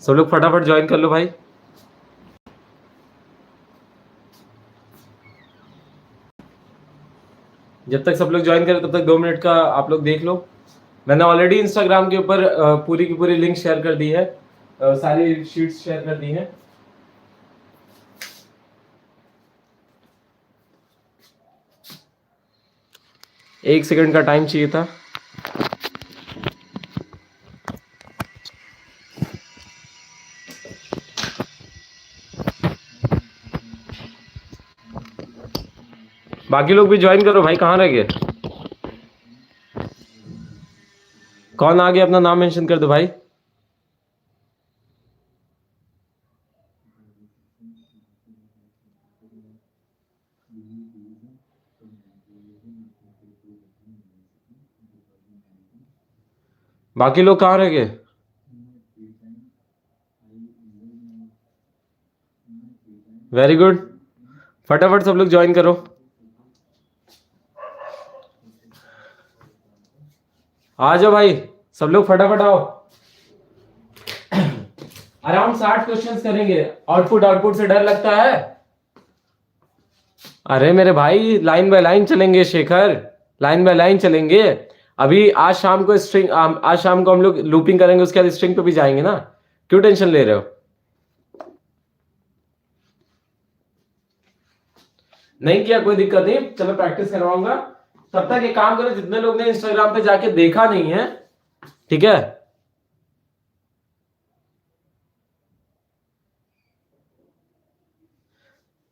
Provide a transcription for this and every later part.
सब लोग फटाफट ज्वाइन कर लो भाई। जब तक सब लोग ज्वाइन करें तब तक 2 मिनट का आप लोग देख लो। मैंने ऑलरेडी इंस्टाग्राम के ऊपर पूरी की पूरी लिंक शेयर कर दी है, सारी शीट्स शेयर कर दी हैं। एक सेकंड का टाइम चाहिए था। बाकी लोग भी ज्वाइन करो भाई, कहाँ रह गए? कौन आ गया अपना नाम मेंशन कर दो भाई। बाकी लोग कहाँ रह गए? वेरी गुड, फटाफट सब लोग ज्वाइन करो। आ जाओ भाई, सब लोग फटाफट आओ। अराउंड 60 क्वेश्चंस करेंगे। आउटपुट से डर लगता है? अरे मेरे भाई, लाइन बाय लाइन चलेंगे शेखर, लाइन बाय लाइन चलेंगे। अभी आज शाम को हम लोग लूपिंग करेंगे, उसके बाद स्ट्रिंग पे भी जाएंगे ना। क्यों टेंशन ले रहे हो? नहीं किया कोई दिक्कत नहीं, चलो प्रैक्टिस करवाऊंगा। तब तक एक काम करो, जितने लोग ने इंस्टाग्राम पे जाके देखा नहीं है, ठीक है,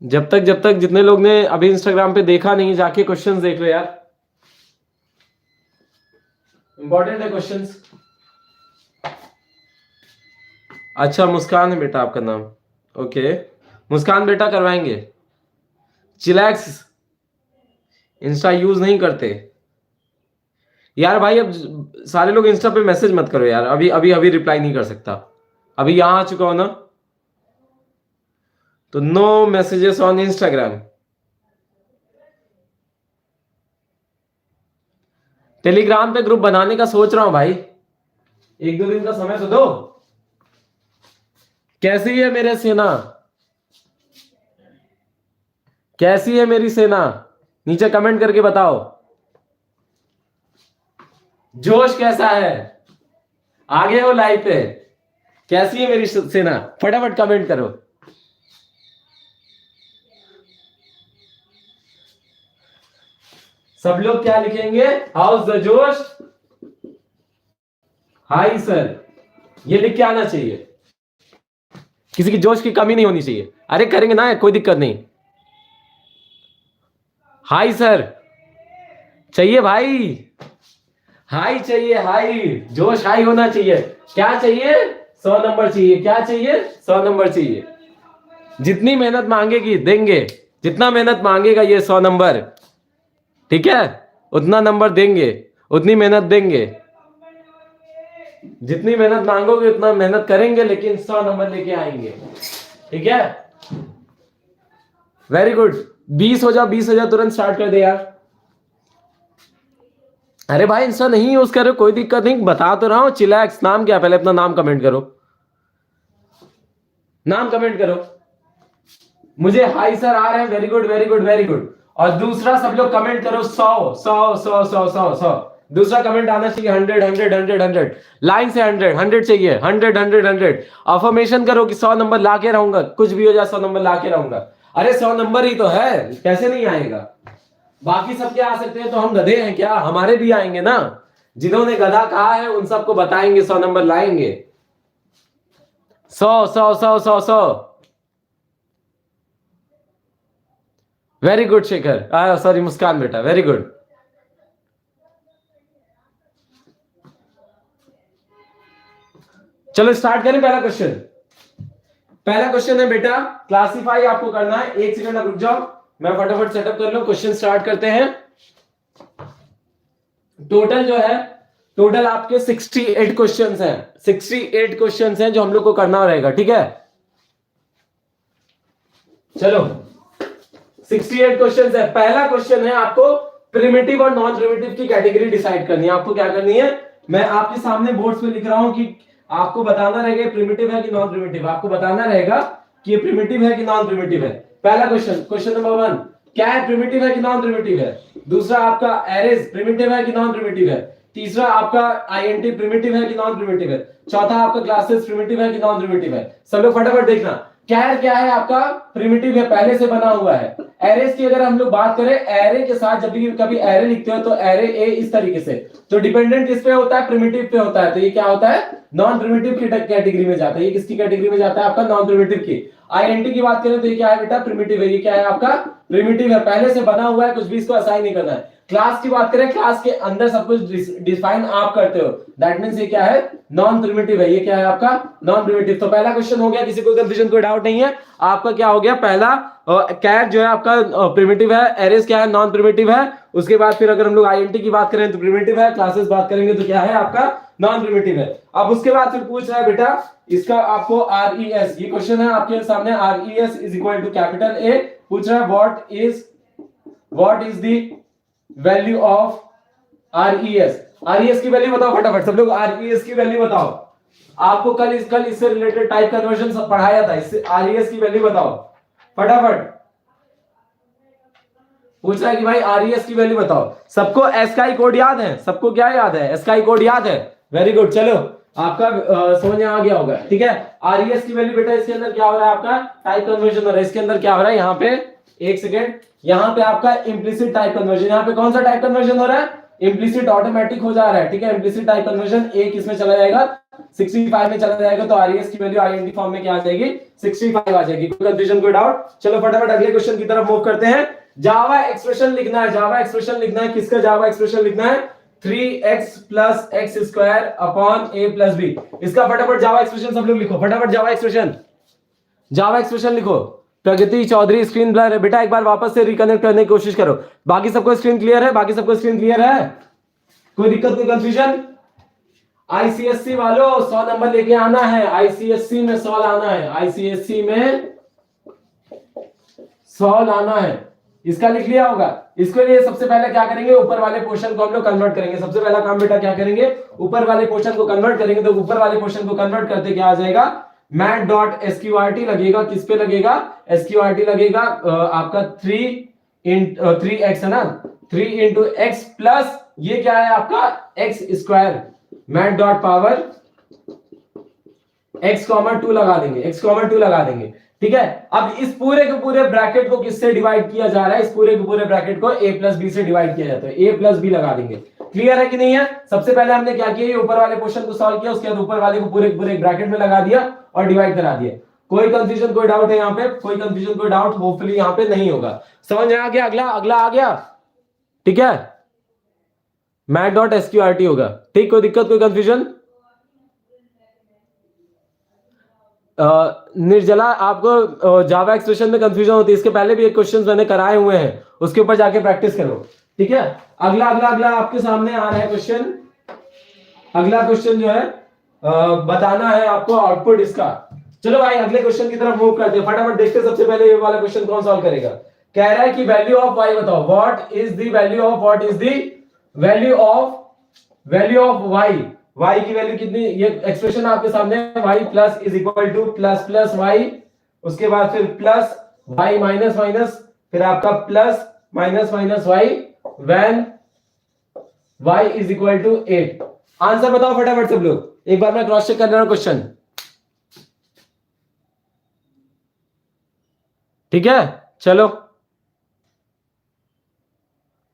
जब तक जितने लोग ने अभी इंस्टाग्राम पे देखा नहीं, जाके क्वेश्चंस देख लो यार, इंपॉर्टेंट है क्वेश्चंस। अच्छा, मुस्कान है बेटा आपका नाम? ओके मुस्कान बेटा, करवाएंगे। चिलैक्स इंस्टा यूज नहीं करते यार भाई। अब सारे लोग इंस्टा पे मैसेज मत करो यार, अभी अभी अभी रिप्लाई नहीं कर सकता। अभी यहां आ चुका हो ना, तो no messages on Instagram. Telegram पे ग्रुप बनाने का सोच रहा हूं भाई, 1-2 दिन का समय तो दो। कैसी है मेरे सेना? कैसी है मेरी सेना? नीचे कमेंट करके बताओ। जोश कैसा है? आगे हो लाइव पे? कैसी है मेरी सेना? फटाफट कमेंट करो। सब लोग क्या लिखेंगे? हाउस द जोश? हाय सर, ये लिख के आना चाहिए। किसी की जोश की कमी नहीं होनी चाहिए। अरे करेंगे ना, कोई दिक्कत नहीं। हाय सर चाहिए भाई, हाई चाहिए, हाई जोश, हाई होना चाहिए। क्या चाहिए? 100 नंबर चाहिए। क्या चाहिए? 100 नंबर चाहिए। जितनी मेहनत मांगेगी देंगे, जितना मेहनत मांगेगा ये 100 नंबर, ठीक है, उतना नंबर देंगे, उतनी मेहनत देंगे। जितनी मेहनत मांगोगे उतना मेहनत करेंगे, लेकिन 100 नंबर लेके आएंगे, ठीक है। वेरी गुड, 20 हो जाओ, 20 हो जाओ, तुरंत स्टार्ट कर दे यार। अरे भाई इंस्टा नहीं यूज करो, कोई दिक्कत नहीं, बता तो रहा हूं। चिलैक्स नाम क्या? पहले अपना नाम कमेंट करो, नाम कमेंट करो। मुझे हाई सर आ रहे हैं, very good very good very good. और दूसरा सब लोग कमेंट करो 100 100 100 100 100 100। दूसरा कमेंट आना चाहिए 100 100 100 100, लाइन से 100 100 चाहिए, 100 100 100। अफर्मेशन करो कि 100 नंबर लाके रहूंगा, कुछ भी हो जाए 100 नंबर लाके रहूंगा। अरे 100 नंबर ही तो है, कैसे नहीं आएगा? बाकी सबके आ सकते हैं तो हम गधे हैं क्या? हमारे भी आएंगे ना। जिन्होंने गधा कहा है उन सबको बताएंगे 100 नंबर लाएंगे। 100 100 100 100 100। वेरी गुड शेखर, सॉरी मुस्कान बेटा, वेरी गुड। चलो स्टार्ट करें। पहला क्वेश्चन है बेटा, क्लासिफाई आपको करना है। 1 सेकंड आप रुक जाओ, मैं फटाफट सेटअप कर लूं। क्वेश्चन स्टार्ट करते हैं। टोटल जो है, टोटल आपके 68 क्वेश्चंस हैं। 68 क्वेश्चंस हैं जो हम लोग को करना रहेगा, ठीक है। चलो 68 क्वेश्चंस है। पहला क्वेश्चन है, आपको प्रिमिटिव और नॉन प्रिमिटिव की कैटेगरी डिसाइड करनी है। आपको क्या करनी है, मैं आपके सामने बोर्ड्स पे लिख रहा हूं कि आपको बताना रहेगा प्रिमिटिव है कि नॉन प्रिमिटिव, आपको बताना रहेगा कि ये प्रिमिटिव है कि नॉन प्रिमिटिव है। पहला क्वेश्चन, क्वेश्चन नंबर 1, क्या है प्रिमिटिव है कि नॉन प्रिमिटिव है। दूसरा आपका एरेज प्रिमिटिव है कि नॉन प्रिमिटिव है। तीसरा आपका आईएनटी प्रिमिटिव है कि नॉन प्रिमिटिव है। चौथा आपका क्लासेस प्रिमिटिव है कि नॉन प्रिमिटिव है। सब लोग फटाफट देखना। कैर क्या है आपका, प्रिमिटिव है, पहले से बना हुआ है। एरेज की अगर हम लोग बात करें, एरे के साथ जब भी कभी एरे लिखते हो तो एरे ए इस तरीके से, तो डिपेंडेंट किस पे होता है, प्रिमिटिव पे होता है, तो ये क्या होता है, नॉन प्रिमिटिव की कैटेगरी में जाता है। ये किसकी कैटेगरी में जाता है, आपका नॉन प्रिमिटिव की। आईएनटी की बात करें तो ये क्या है बेटा, प्रिमिटिव है। ये क्या है आपका, प्रिमिटिव है, पहले से बना हुआ है, कुछ भी इसको असाइन नहीं करना है। क्लास की बात करें, क्लास के अंदर सब कुछ डिफाइन आप करते हो, दैट मींस ये क्या है, नॉन प्रिमिटिव है। ये क्या है आपका, नॉन प्रिमिटिव। तो पहला क्वेश्चन हो गया, किसी को कंफ्यूजन, कोई डाउट नहीं है। आपका क्या हो गया, पहला कैर जो है आपका प्रिमिटिव है, एरेज क्या है, नॉन प्रिमिटिव है। उसके बाद फिर अगर हम लोग आईएनटी की बात करें तो प्रिमिटिव है, क्लासेस बात करेंगे तो क्या है आपका, नॉन प्रिमिटिव है। अब उसके बाद फिर पूछ रहा है बेटा इसका आपको आरईएस, ये क्वेश्चन है आपके सामने, RES is equal to capital A, पूछ रहा है what is the value of RES. RES की वैल्यू बताओ फटाफट, सब लोग आरईएस की वैल्यू बताओ। आपको कल इससे रिलेटेड टाइप कन्वर्जन सब पढ़ाया था, इससे आरईएस की वैल्यू बताओ फटाफट। पूछ रहा है कि भाई आरईएस की वैल्यू बताओ। सबको एस्काई कोड याद है, सबको क्या याद है, एस्काई कोड याद है, वेरी गुड। चलो आपका समझ में आ गया होगा, ठीक है। आरईएस की वैल्यू बेटा, इसके अंदर क्या हो रहा है आपका, टाइप कन्वर्जन हो रहा है। इसके अंदर क्या हो रहा है, यहाँ पे एक सेकेंड, यहाँ पे आपका इम्प्लिसिट टाइप कन्वर्जन, यहाँ पे कौन सा टाइप कन्वर्जन हो रहा है, इम्प्लिसिट, ऑटोमेटिक हो जा रहा है, ठीक है। इम्प्लिसिट टाइप कन्वर्जन एक इसमें चला जाएगा, 65 में चला जाएगा, तो आरईएस की वैल्यू आईएनटी फॉर्म में क्या आ जाएगी, 65 आ जाएगी। कोई कंफ्यूजन, कोई डाउट। चलो फटाफट अगले क्वेश्चन की तरफ मूव करते हैं। जावा एक्सप्रेशन लिखना है, जावा एक्सप्रेशन लिखना है, किसका जावा एक्सप्रेशन लिखना है, 3x plus x square upon a plus b. इसका फटाफट जावा एक्सप्रेशन सब लोग लिखो, फटाफट जावा एक्सप्रेशन, जावा एक्सप्रेशन लिखो। प्रगति चौधरी स्क्रीन ब्लर है बेटा, एक बार वापस से रिकनेक्ट करने की कोशिश करो। बाकी सबको स्क्रीन क्लियर है, बाकी सबको स्क्रीन क्लियर है, कोई दिक्कत, कोई कंफ्यूजन। आईसीएससी वालों 100 नंबर लेके आना है, आईसीएससी में 100 लाना है, आईसीएससी में 100 लाना है। इसका लिख लिया होगा। इसके लिए सबसे पहले क्या करेंगे, ऊपर वाले पोर्शन को हम लोग कन्वर्ट करेंगे। सबसे पहला काम बेटा क्या करेंगे, ऊपर वाले पोर्शन को कन्वर्ट करेंगे। तो ऊपर वाले पोर्शन को कन्वर्ट करते क्या आ जाएगा, मैट डॉट एसक्यूआरटी लगेगा, किस पे लगेगा, एसक्यूआरटी लगेगा आपका 3x है ना, 3 इंटू एक्स प्लस ये क्या है आपका x square, mat dot power x common 2 लगा देंगे, x कॉमन 2 लगा देंगे, ठीक है। अब इस पूरे के पूरे ब्रैकेट को किससे डिवाइड किया जा रहा है, इस पूरे के पूरे ब्रैकेट को a प्लस बी से डिवाइड किया जाता है, a प्लस बी लगा देंगे। क्लियर है कि नहीं है। सबसे पहले हमने क्या किया, ऊपर वाले क्वेश्चन को सॉल्व किया, उसके बाद ऊपर वाले को पूरे पूरे ब्रैकेट में लगा दिया और डिवाइड करा दिया। कोई कंफ्यूजन, कोई डाउट है यहाँ पे, कोई कंफ्यूजन, कोई डाउट होपफुली यहाँ पे नहीं होगा। समझ में आ गया। अगला अगला आ गया, ठीक है, मैट डॉट एसक्यूआरटी होगा, ठीक। कोई दिक्कत, कोई कंफ्यूजन। निर्जला, आपको जावा एक्सप्रेशन में कंफ्यूजन होती है, इसके पहले भी एक क्वेश्चन मैंने कराए हुए हैं, उसके ऊपर जाके प्रैक्टिस करो, ठीक है। अगला अगला अगला आपके सामने आ रहा है क्वेश्चन। अगला क्वेश्चन जो है बताना है आपको आउटपुट इसका। चलो भाई अगले क्वेश्चन की तरफ मूव करते हैं, फटाफट देखते हैं सबसे पहले ये वाला क्वेश्चन कौन सॉल्व करेगा। कह रहा है कि वैल्यू ऑफ y बताओ, what is the value of value of y की वैल्यू कितनी, ये एक्सप्रेशन आपके सामने है, y plus is equal to plus plus y, उसके बाद फिर प्लस y माइनस माइनस, फिर आपका plus minus minus y when y is equal to 8। Answer बताओ फटाफट सब लोग, एक बार मैं क्रॉस चेक कर रहा हूं क्वेश्चन, ठीक है। चलो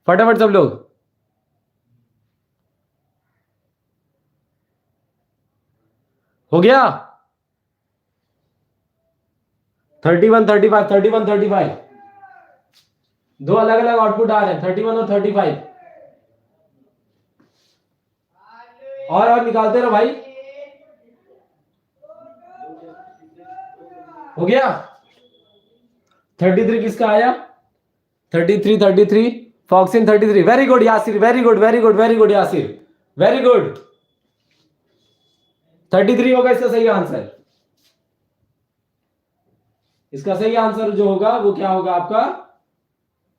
फटाफट सब लोग, हो गया 31 35 31 35, दो अलग अलग आउटपुट आ रहे हैं, 31 और 35। और निकालते रहो भाई, हो गया। 33 किसका आया, 33 फॉक्सिन 33, very good Yasir, very good very good very good Yasir, very good. 33 होगा इसका सही आंसर। इसका सही आंसर जो होगा वो क्या होगा आपका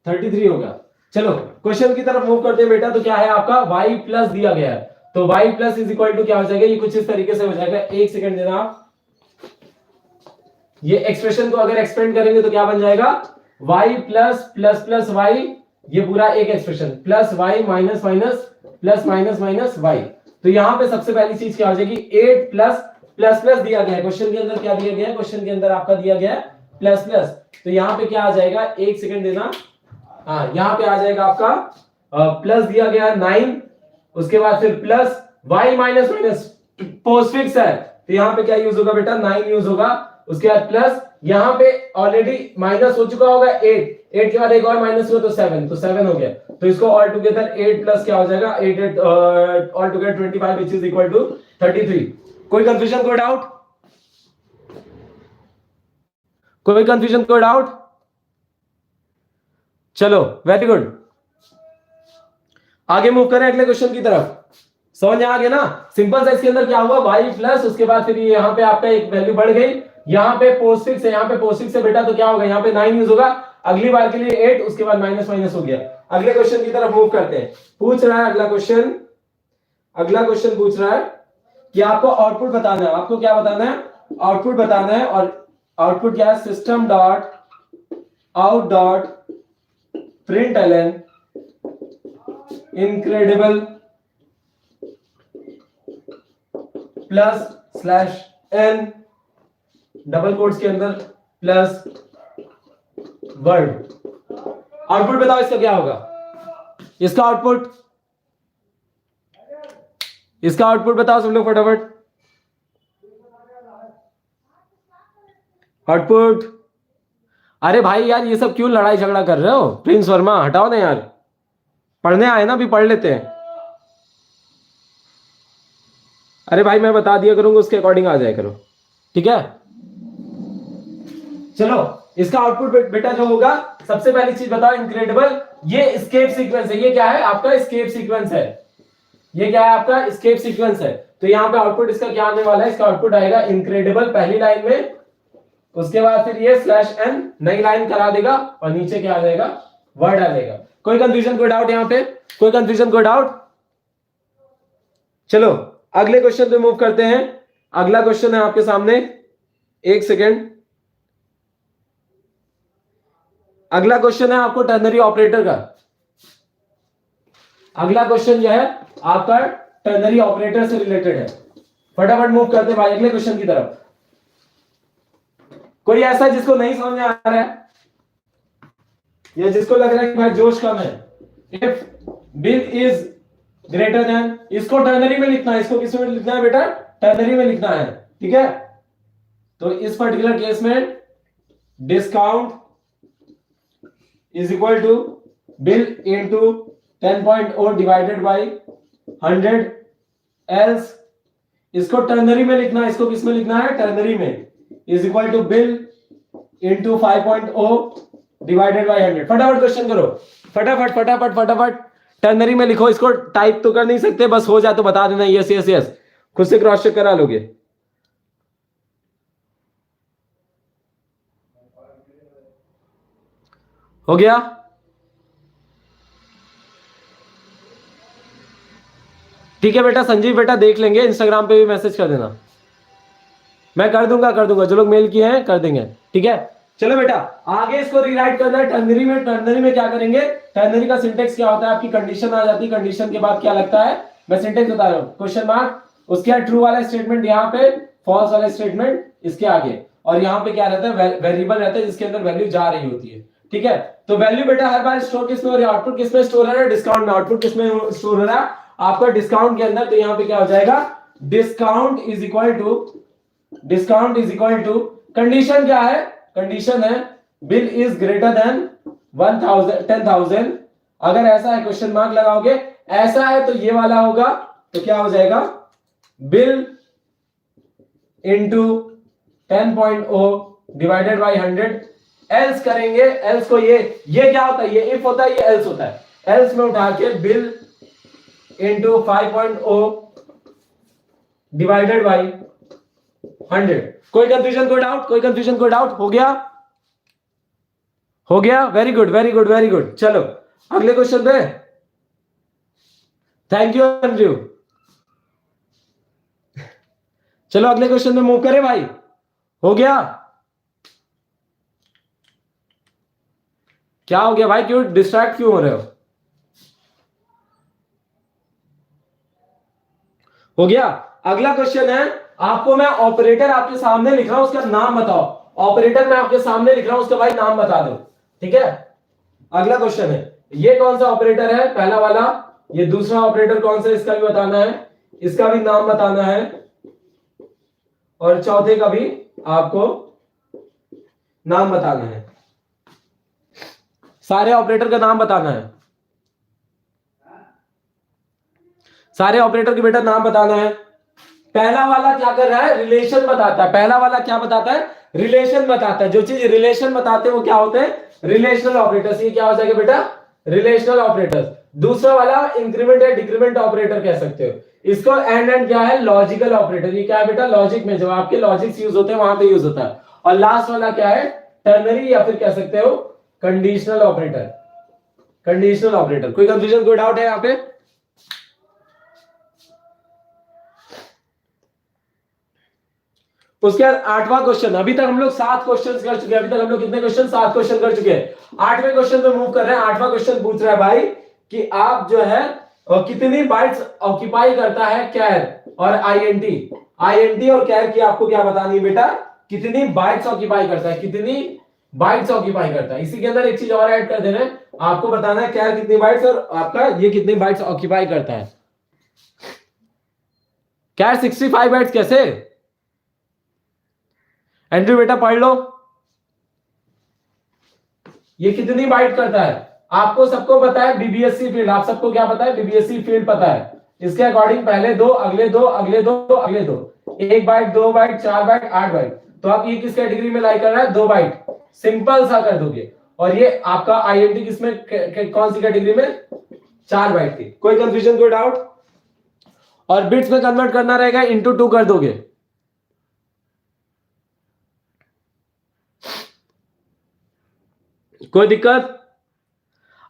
33 होगा। चलो क्वेश्चन की तरफ मूव करते हैं बेटा, तो क्या है आपका y प्लस दिया गया है, तो y plus is equal to क्या हो जाएगा, ये कुछ इस तरीके से हो जाएगा, एक सेकंड देना आप। ये एक्सप्रेशन को अगर एक्सपेंड करेंगे तो क्या बन जाएगा, y plus plus plus y, ये पूरा एक expression, plus y minus minus plus minus minus y। तो यहां पे सबसे पहली चीज क्या हो जाएगी, 8 प्लस प्लस प्लस दिया गया है क्वेश्चन के अंदर, क्या दिया गया है क्वेश्चन के अंदर आपका दिया गया है प्लस प्लस। तो यहां पे क्या आ जाएगा, एक सेकंड देना, हाँ यहां पे आ जाएगा आपका प्लस दिया गया है 9, उसके बाद फिर plus y minus minus postfix है, तो यहां पे क्या यूज होगा बेटा, 9 यूज होगा। उसके बाद प्लस यहां पे ऑलरेडी माइनस हो चुका होगा 8 के बाद एक और माइनस हुआ तो 7, तो 7 हो गया। तो इसको ऑल टुगेदर 8 प्लस क्या हो जाएगा, 8 all together 25 which is equal to 33। कोई कंफ्यूजन, कोई डाउट, कोई कंफ्यूजन, कोई डाउट? चलो वेरी गुड, आगे मूव करें अगले क्वेश्चन की तरफ। समझ आ गया ना, सिंपल सा इसके अंदर क्या हुआ, y प्लस उसके बाद फिर यहाँ पे आपका एक वैल्यू बढ़ गई, यहाँ पे पोस्टफिक्स है, यहाँ पे पोस्टफिक्स है बेटा, तो क्या होगा, यहाँ पे 9 यूज होगा, अगली बार के लिए 8, उसके बाद माइनस माइनस हो गया। अगले क्वेश्चन की तरफ मूव करते हैं। पूछ रहा है अगला क्वेश्चन, अगला क्वेश्चन पूछ रहा है कि आपको आउटपुट बताना है, आपको क्या बताना है, आउटपुट बताना है। और आउटपुट क्या है, system dot out dot println incredible plus slash n double quotes के अंदर प्लस वर्ड। आउटपुट बताओ इसका क्या होगा, इसका आउटपुट, इसका आउटपुट बताओ सब लोग फटाफट। आउटपुट, अरे भाई यार ये सब क्यों लड़ाई झगड़ा कर रहे हो, प्रिंस वर्मा हटाओ ना यार, पढ़ने आए ना, अभी पढ़ लेते हैं। अरे भाई मैं बता दिया करूंगा, उसके अकॉर्डिंग आ जाया करो, ठीक है। चलो इसका आउटपुट बेटा जो होगा, सबसे पहली चीज बताओ, इनक्रेडिबल, ये एस्केप सीक्वेंस है, ये क्या है आपका एस्केप सीक्वेंस है, ये क्या है आपका एस्केप सीक्वेंस है। तो यहाँ पे आउटपुट इसका क्या आने वाला है, इसका आउटपुट आएगा इनक्रेडिबल पहली लाइन में, उसके बाद फिर ये स्लैश एन नई लाइन करा देगा और नीचे क्या आ जाएगा, वर्ड आ जाएगा। कोई कंफ्यूजन, कोई डाउट यहाँ पे, कोई कंफ्यूजन, कोई डाउट? चलो अगले क्वेश्चन पे मूव करते हैं। अगला क्वेश्चन है आपके सामने, एक सेकेंड, अगला क्वेश्चन है आपको टर्नरी ऑपरेटर का। अगला क्वेश्चन जो है आपका टर्नरी ऑपरेटर से रिलेटेड है। फटाफट मूव करते हैं भाई अगले क्वेश्चन की तरफ। कोई ऐसा जिसको नहीं समझ में आ रहा है या जिसको लग रहा है कि भाई जोश कम है, if bill is greater then, इसको टर्नरी में लिखना है, इसको किस में लिखना है बेटा, टर्नरी में लिखना है, ठीक है। तो इस पर्टिकुलर केस में discount is equal to bill into 10.0 divided by 100, else इसको टर्नरी में लिखना है, इसको किस में लिखना है, टर्नरी में, is equal to bill into 5.0 divided by 100। फटाफट क्वेश्चन करो, फटाफट फटाफट फटाफट, टर्नरी में लिखो, इसको टाइप तो कर नहीं सकते, बस हो जाए तो बता देना यस यस यस, खुद से क्रॉस चेक करा लोगे। हो गया, ठीक है बेटा, संजीव बेटा देख लेंगे, इंस्टाग्राम पे भी मैसेज कर देना, मैं कर दूंगा, जो लोग मेल किए हैं कर देंगे, ठीक है। चलो बेटा आगे इसको रीराइट करना है टर्नरी में। टर्नरी में क्या करेंगे, टर्नरी का सिंटेक्स क्या होता है, आपकी कंडीशन आ जाती है, कंडीशन के बाद क्या लगता है, मैं सिंटेक्स बता रहा हूं, क्वेश्चन मार्क, उसके बाद ट्रू वाला स्टेटमेंट यहाँ पे, फॉल्स वाला स्टेटमेंट इसके आगे, और यहाँ पे क्या रहता है, वेरिएबल रहता है जिसके अंदर वैल्यू जा रही होती है, ठीक है। तो वैल्यू बेटा हर बार स्टोर किसमें हो रही है, आउटपुट किसमें स्टोर हो रहा है, डिस्काउंट में। आउटपुट किसमें स्टोर हो रहा है आपका, डिस्काउंट के अंदर। तो यहाँ पे क्या हो जाएगा, discount is equal to, discount is equal to, condition क्या है, कंडीशन है बिल इज ग्रेटर देन 10,000। अगर ऐसा है क्वेश्चन मार्क लगाओगे, ऐसा है तो ये वाला होगा, तो क्या हो जाएगा, bill into 10.0 divided by 100, else करेंगे, एल्स को ये क्या होता है, ये इफ होता है, ये एल्स होता है, एल्स में उठा के बिल इंटू 5.0 डिवाइडेड बाई 100। कोई कंफ्यूजन, कोई डाउट, कोई कंफ्यूजन, कोई डाउट? हो गया, हो गया, very good very good very good. चलो अगले क्वेश्चन पे, थैंक यू एंड्रयू। चलो अगले क्वेश्चन में मूव करें भाई। हो गया? क्या हो गया भाई, क्यों डिस्ट्रैक्ट क्यों हो रहे हो? हो गया? अगला क्वेश्चन है, आपको मैं ऑपरेटर आपके सामने लिख रहा हूं, उसका नाम बताओ। ऑपरेटर मैं आपके सामने लिख रहा हूं, उसका भाई नाम बता दो। ठीक है, अगला क्वेश्चन है, ये कौन सा ऑपरेटर है, पहला वाला। ये दूसरा ऑपरेटर कौन सा, इसका भी बताना है, इसका भी नाम बताना है, और चौथे का भी आपको नाम बताना है। सारे ऑपरेटर का नाम बताना है, सारे ऑपरेटर के बेटा नाम बताना है। पहला वाला क्या कर रहा है, रिलेशन बताता है। पहला वाला क्या बताता है, रिलेशन बताता है। जो चीज रिलेशन बताते हैं वो क्या होते हैं, रिलेशनल ऑपरेटर्स। ये क्या हो जाएगा बेटा, रिलेशनल ऑपरेटर्स। दूसरा वाला इंक्रीमेंट या डिक्रीमेंट ऑपरेटर कह सकते हो। इसको एंड क्या है, लॉजिकल ऑपरेटर। ये क्या है बेटा, लॉजिक में जो आपके लॉजिक्स यूज होते हैं वहां पे यूज होता है। और लास्ट वाला क्या है, टर्नरी या फिर कह सकते हो कंडीशनल ऑपरेटर। Conditional operator. कोई कंफ्यूजन, कोई डाउट है यहाँ पे? उसके बाद आठवां क्वेश्चन। अभी तक हम लोग 7 क्वेश्चन कर चुके हैं। अभी तक हम लोग कितने क्वेश्चन, 7 क्वेश्चन कर चुके हैं। 8वें क्वेश्चन पे मूव कर रहे हैं। 8वां क्वेश्चन पूछ रहा है भाई कि आप जो है कितनी बाइट्स ऑक्यूपाई करता है कैर और आईएनटी। आईएनटी और कैर की आपको क्या बतानी है बेटा, कितनी बाइट्स ऑक्यूपाई करता है, कितनी बाइट्स ऑक्यूपाई करता है। इसी के अंदर एक चीज और ऐड कर देना है, आपको बताना है कैर कितनी बाइट्स और आपका ये कितनी बाइट्स ऑक्यूपाई करता है। कैर 65 बाइट्स कैसे, एंड्रू बेटा पढ़ लो, ये कितनी बाइट करता है। आपको सबको पता है बीबीएससी फील्ड, आप सबको क्या पता है, बीबीएससी फील्ड पता है। इसके अकॉर्डिंग पहले दो, अगले दो, अगले दो, अगले दो, 1 बाइट, 2 बाइट, 4 बाइट, 8 बाइट। तो आप ये किस कैटेगरी में लाई कर रहा है, 2 बाइट। सिंपल सा कर दोगे। और ये आपका आईएनटी किसमें, कौन सी कैटेगरी में, 4 बाइट की। कोई कंफ्यूजन, कोई डाउट? और बिट्स में कन्वर्ट करना रहेगा, इंटू 2 कर दोगे। कोई दिक्कत?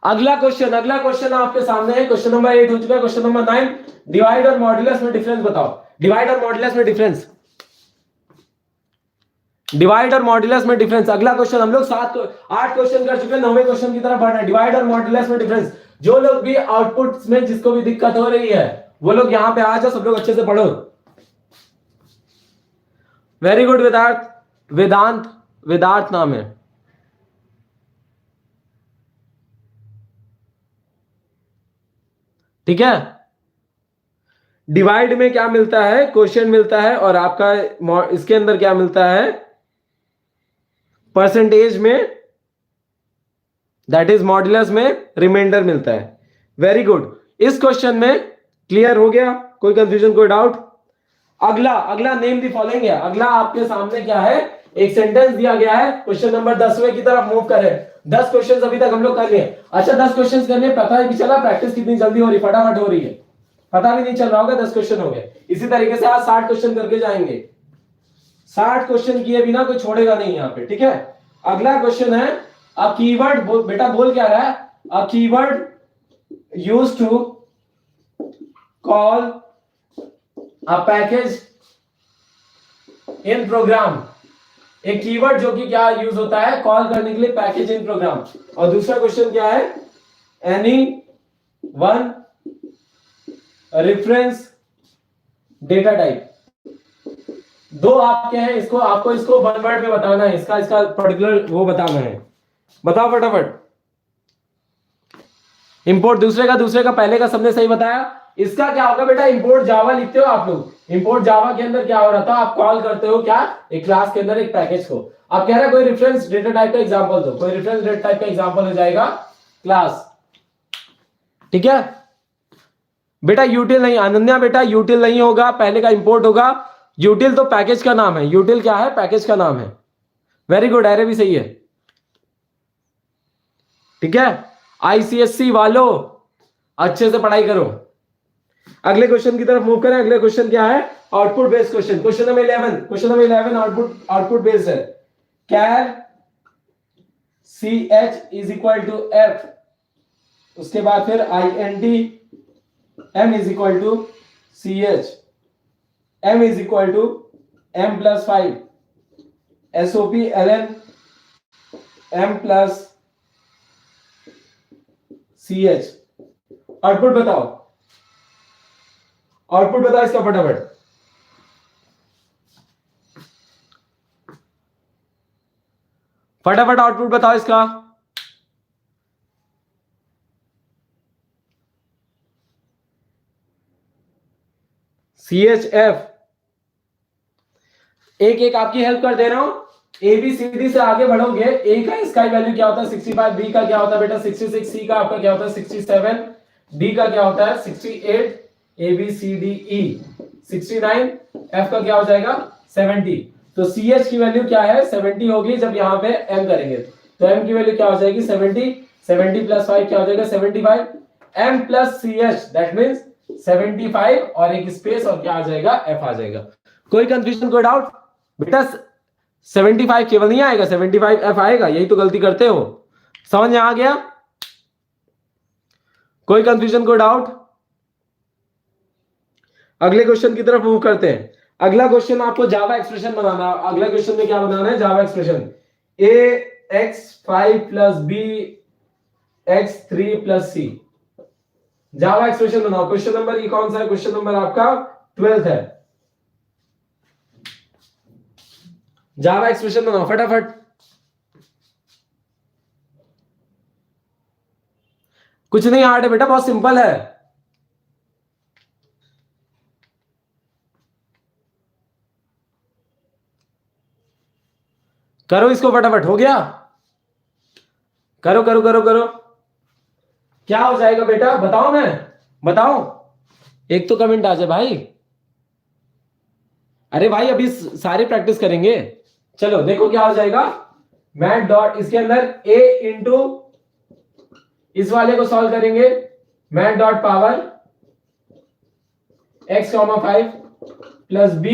अगला क्वेश्चन आपके सामने है। क्वेश्चन नंबर 8 हो चुका है। क्वेश्चन नंबर 9, डिवाइड और मॉड्यूलस में डिफरेंस बताओ। डिवाइड और मॉड्यूलस में डिफरेंस, डिवाइड और मॉड्यूलस में डिफरेंस। अगला क्वेश्चन, हम लोग 8 क्वेश्चन कर चुके हैं, 9वें क्वेश्चन की तरफ बढ़ रहे हैं। डिवाइड और मॉड्यूलस में डिफरेंस। जो लोग भी आउटपुट में जिसको भी दिक्कत हो रही है वो लोग यहां पे आ जाओ, सब लोग अच्छे से पढ़ो। वेरी गुड वेदांत, वेदांत, वेदांत नाम है। ठीक है, डिवाइड में क्या मिलता है, क्वेश्चन मिलता है, और आपका इसके अंदर क्या मिलता है, परसेंटेज में, दैट इज मॉड्यूलस में रिमाइंडर मिलता है। वेरी गुड, इस क्वेश्चन में क्लियर हो गया, कोई कंफ्यूजन, कोई डाउट? अगला नेम दी फॉलोइंग है। अगला आपके सामने क्या है, एक सेंटेंस दिया गया है। क्वेश्चन नंबर 10वें की तरफ मूव करें। 10 क्वेश्चंस अभी तक हम लोग कर लिए। अच्छा 10 क्वेश्चंस करने पता है कि चला, प्रैक्टिस कितनी जल्दी हो रही, फटाफट हो रही है, पता भी नहीं चल रहा होगा। 10 क्वेश्चन हो गए। इसी तरीके से आज 60 क्वेश्चन करके जाएंगे। 60 क्वेश्चन किए बिना कोई छोड़ेगा नहीं यहाँ पे। ठीक है, अगला क्वेश्चन है, अ कीवर्ड, बेटा बोल क्या रहा है, a keyword used to call a package in program. एक कीवर्ड जो कि क्या यूज होता है, कॉल करने के लिए पैकेज इन प्रोग्राम। और दूसरा क्वेश्चन क्या है, any one reference data type. दो आपके हैं, इसको आपको इसको 1 वर्ड में बताना है, इसका पर्टिकुलर वो बताना है। बताओ फटाफट। इंपोर्ट दूसरे का पहले का सबने सही बताया। इसका क्या होगा बेटा, इंपोर्ट जावा लिखते हो आप लोग। इंपोर्ट जावा के अंदर क्या हो रहा था, आप कॉल करते हो क्या, एक क्लास के अंदर एक पैकेज को। आप कह रहे हैं कोई रेफरेंस डेटा टाइप का एग्जांपल दो। कोई रेफरेंस डेटा टाइप का एग्जांपल हो जाएगा क्लास। ठीक है बेटा, यूटिल नहीं, अनन्या बेटा यूटिल नहीं होगा, पहले का इंपोर्ट होगा। यूटिल तो पैकेज का नाम है, यूटिल क्या है, पैकेज का नाम है। वेरी गुड, एरे भी सही है। ठीक है, आईसीएससी वालों अच्छे से पढ़ाई करो। अगले क्वेश्चन की तरफ मूव करें। अगले क्वेश्चन क्या है, output based question. Question number 11, question number 11 output based है। Char CH is equal to F, उसके बाद फिर INT M is equal to CH, M is equal to m plus 5 SOP ln m plus CH। Output बताओ, output बताओ इसका फटाफट। फटाफट output बताओ इसका। CHF। एक एक आपकी हेल्प कर दे रहा हूं, ABCD से आगे बढ़ोगे। ए का इसका वैल्यू क्या होता है 65, बी का क्या होता है बेटा 66, सी का आपका क्या होता है 67, डी का क्या होता है 68, ABCDE 69, F का क्या हो जाएगा 70। तो CH की वैल्यू क्या है 70 होगी जब यहां पे M करेंगे। तो M की वैल्यू क्या हो जाएगी 70, 70 प्लस 5 क्या हो जाएगा 75, M plus CH that means 75 और एक स्पेस और क्या आ जाएगा F आ जाएगा। कोई कंफ्यूजन, कोई डाउट बेटा? 75 केवल नहीं आएगा, 75 F आएगा, यही तो गलती करते हो। समझ में आ गया? कोई कंफ्यूजन, कोई डाउट? अगले क्वेश्चन की तरफ मूव करते हैं। अगला क्वेश्चन आपको जावा एक्सप्रेशन बनाना है। अगला क्वेश्चन में क्या बनाना है? Java expression. AX5 plus B X3 plus C Java expression बनाओ। क्वेश्चन नंबर ये कौन सा है? क्वेश्चन नंबर आपका 12th है। जावा एक्सप्रेशन बनाओ फटाफट। कुछ नहीं हार्ड है बेटा, बहुत सिंपल है। करो इसको फटाफट। हो गया? करो करो करो करो। क्या हो जाएगा बेटा बताओ, मैं बताओ। एक तो कमेंट आ जाए भाई। अरे भाई अभी सारे प्रैक्टिस करेंगे। चलो देखो क्या हो जाएगा। मैथ डॉट इसके अंदर a इंटू इस वाले को सॉल्व करेंगे। Math dot power x,5 plus b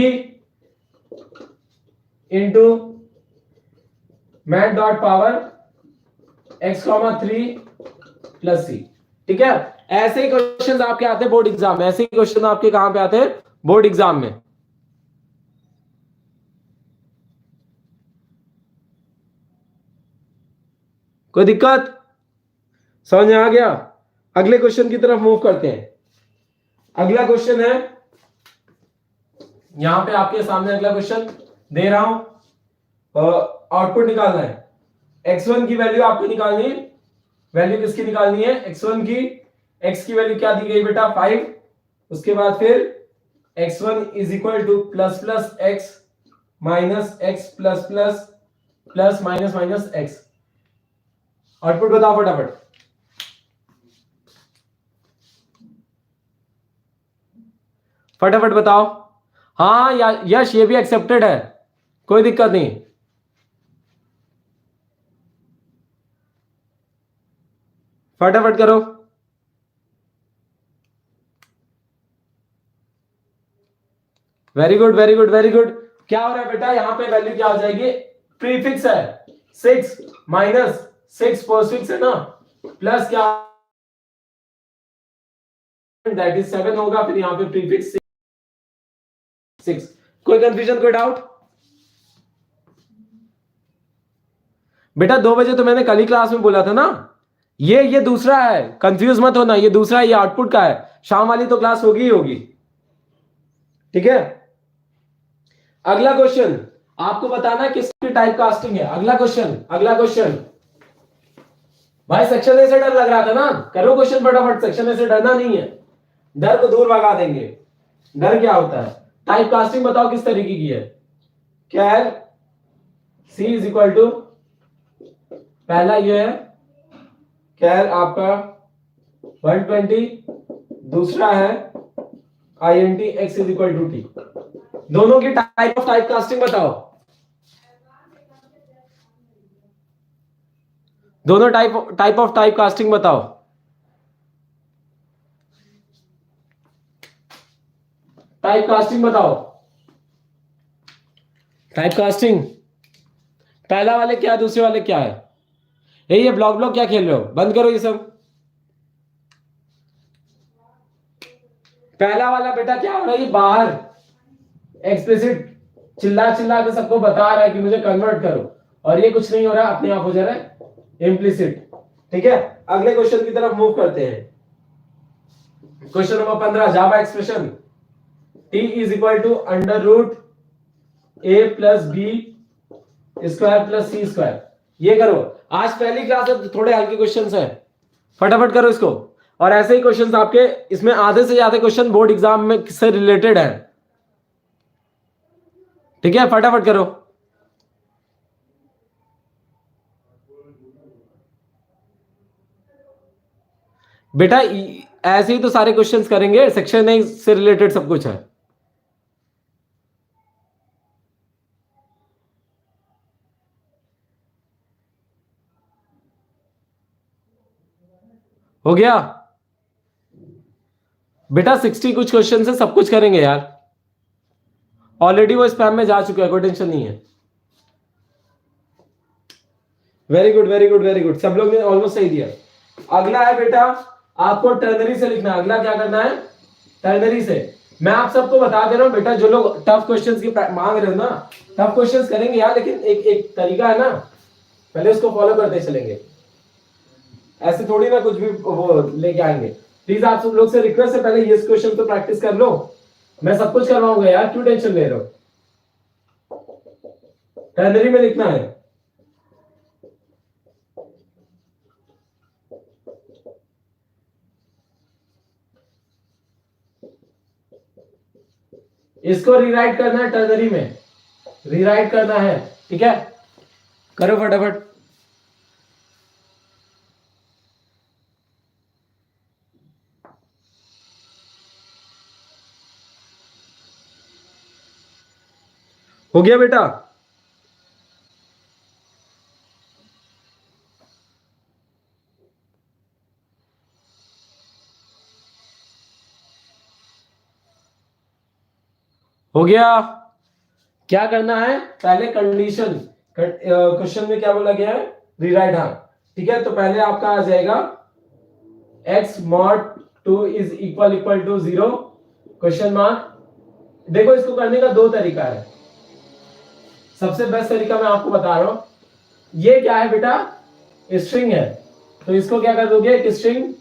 into math dot power x,3 plus c। ठीक है? ऐसे ही क्वेश्चन आपके आते हैं बोर्ड एग्जाम में। ऐसे ही क्वेश्चन आपके कहां पे आते हैं? बोर्ड एग्जाम में। कोई दिक्कत? समझ में आ गया? अगले क्वेश्चन की तरफ मूव करते हैं। अगला क्वेश्चन है, यहां पे आपके सामने अगला क्वेश्चन दे रहा हूं। आउटपुट निकालना है। x1 की वैल्यू आपको निकालनी है। वैल्यू किसकी निकालनी है? x1 की। x की वैल्यू क्या दी गई बेटा 5। उसके बाद फिर x1 is equal to plus plus x minus x plus plus plus minus minus x। Output बताओ फटाफट। फटाफट बताओ। हाँ यश ये भी एक्सेप्टेड है, कोई दिक्कत नहीं। फटाफट करो। Very good very good very good. क्या हो रहा है बेटा? यहां पे वैल्यू क्या हो जाएगी? प्रीफिक्स है 6 माइनस 6 पोस्टफिक्स है ना, प्लस क्या दैट इज 7 होगा। फिर यहां पे प्रीफिक्स 6। कोई कंफ्यूजन, कोई डाउट? बेटा 2 बजे तो मैंने कल ही क्लास में बोला था ना। ये दूसरा है, कंफ्यूज मत होना। ये दूसरा है, ये आउटपुट का है। शाम वाली तो क्लास होगी ही होगी। ठीक है? अगला क्वेश्चन आपको बताना किसकी टाइप कास्टिंग है। अगला क्वेश्चन, अगला क्वेश्चन। भाई सेक्शन ए से डर लग रहा था ना, करो क्वेश्चन फटाफट। सेक्शन ए से डरना नहीं है, डर को दूर भगा देंगे। डर क्या होता है? टाइप कास्टिंग बताओ किस तरीके की है। क्या है? सी इज इक्वल टू, पहला ये है क्या है आपका 120, दूसरा है INT x is equal to T. दोनों की टाइप ऑफ टाइप कास्टिंग बताओ। दोनों टाइप ऑफ टाइप कास्टिंग बताओ। टाइप कास्टिंग बताओ। टाइप कास्टिंग पहला वाले क्या है, दूसरे वाले क्या है? ये ब्लॉक ब्लॉक क्या खेल रहे हो? बंद करो ये सब। पहला वाला बेटा क्या हो रहा है? ये बाहर एक्सप्लिसिट चिल्ला चिल्ला के सबको बता रहा है कि मुझे कन्वर्ट करो, और ये कुछ नहीं हो रहा, अपने आप हो जा रहा है इम्प्लिसिट। ठीक है, अगले क्वेश्चन की तरफ मूव करते हैं। Question number 15, Java expression t is equal to under root a plus B square plus C square. ये करो, आज पहली क्लास है, थोड़े हल्के क्वेश्चंस हैं, फटाफट करो इसको। और ऐसे ही क्वेश्चंस आपके इसमें आधे से ज्यादा क्वेश्चन बोर्ड एग्जाम में से रिलेटेड है। ठीक है, फटाफट करो। बेटा ऐसे ही तो सारे क्वेश्चंस करेंगे, सेक्शन ए से रिलेटेड सब कुछ है। हो गया बेटा, 60 कुछ क्वेश्चन से सब कुछ करेंगे यार। ऑलरेडी वो स्पैम में जा चुका है, कोई टेंशन नहीं है। Very good very good very good, सब लोग ने ऑलमोस्ट सही दिया। अगला है बेटा, आपको टर्नरी से लिखना है। अगला क्या करना है, टर्नरी से। मैं आप सबको बता दे रहा हूं बेटा, जो लोग टफ क्वेश्चंस की मांग रहे हो ना, टफ क्वेश्चंस करेंगे यार, लेकिन एक एक तरीका है ना, पहले उसको फॉलो करते चलेंगे, ऐसे थोड़ी ना कुछ भी वो लेके आएंगे। प्लीज आप सब लोग से रिक्वेस्ट है, पहले ये क्वेश्चन तो प्रैक्टिस कर लो, मैं सब कुछ करवाऊंगा यार, क्यों टेंशन ले रहे हो। टर्नरी में लिखना है। इसको रीराइट करना है, टर्नरी में रीराइट करना है। ठीक है, करो फटाफट। हो गया बेटा, हो गया। क्या करना है, पहले कंडीशन, क्वेश्चन में क्या बोला गया है, रीराइट। हाँ ठीक है, तो पहले आपका आ जाएगा x mod 2 is equal equal to 0 question mark. देखो इसको करने का दो तरीका है, सबसे बेस्ट तरीका मैं आपको बता रहा हूं। ये क्या है बेटा, स्ट्रिंग है, तो इसको क्या कर दोगे, एक स्ट्रिंग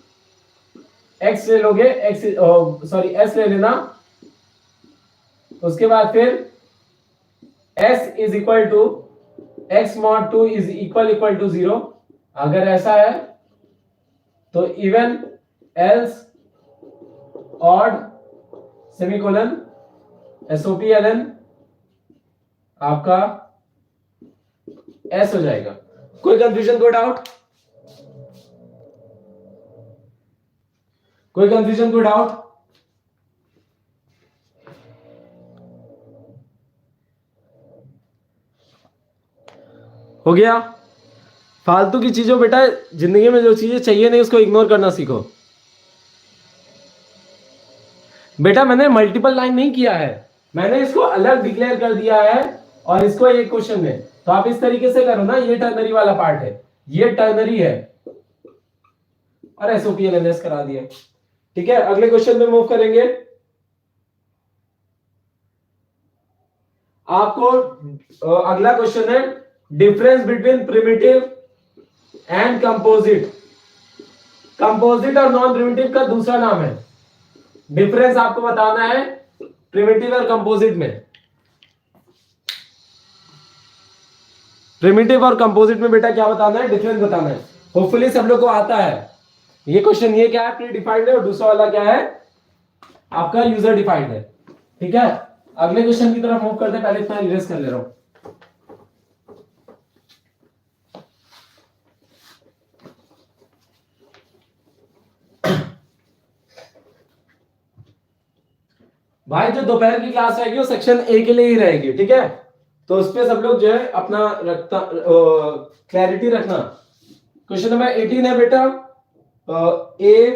x ले लोगे, x सॉरी s ले लेना, उसके बाद फिर s is equal to x mod 2 is equal equal to 0। अगर ऐसा है तो even else odd semicolon SOPLN आपका S हो जाएगा। कोई कंफ्यूजन, कोई डाउट, कोई कंफ्यूजन, कोई डाउट। हो गया। फालतू की चीजों बेटा, जिंदगी में जो चीजें चाहिए नहीं उसको इग्नोर करना सीखो। बेटा मैंने मल्टीपल लाइन नहीं किया है, मैंने इसको अलग डिक्लेयर कर दिया है और इसको एक क्वेश्चन में, तो आप इस तरीके से करो ना, ये टर्नरी वाला पार्ट है, ये टर्नरी है, और SOPLNS करा दिया। ठीक है, अगले क्वेश्चन में मूव करेंगे। आपको अगला क्वेश्चन है difference between primitive and composite. Composite और नॉन प्रिमिटिव का दूसरा नाम है, डिफरेंस आपको बताना है प्रिमिटिव और कंपोजिट में। प्रिमिटिव और कंपोजिट में बेटा क्या बताना है, डिफरेंस बताना है। होपफुली सब लोग को आता है ये क्वेश्चन। ये क्या है, प्री डिफाइंड है, और दूसरा वाला क्या है, आपका यूजर डिफाइंड है। ठीक है, अगले क्वेश्चन की तरफ मूव करते हैं, पहले इतना इरेज कर ले रहा हूं। भाई जो दोपहर की क्लास रहेगी वो सेक्शन ए के लिए ही रहेगी। ठीक है, तो उस पर सब लोग जो है अपना रखता क्लैरिटी रखना। क्वेश्चन नंबर 18 है बेटा, a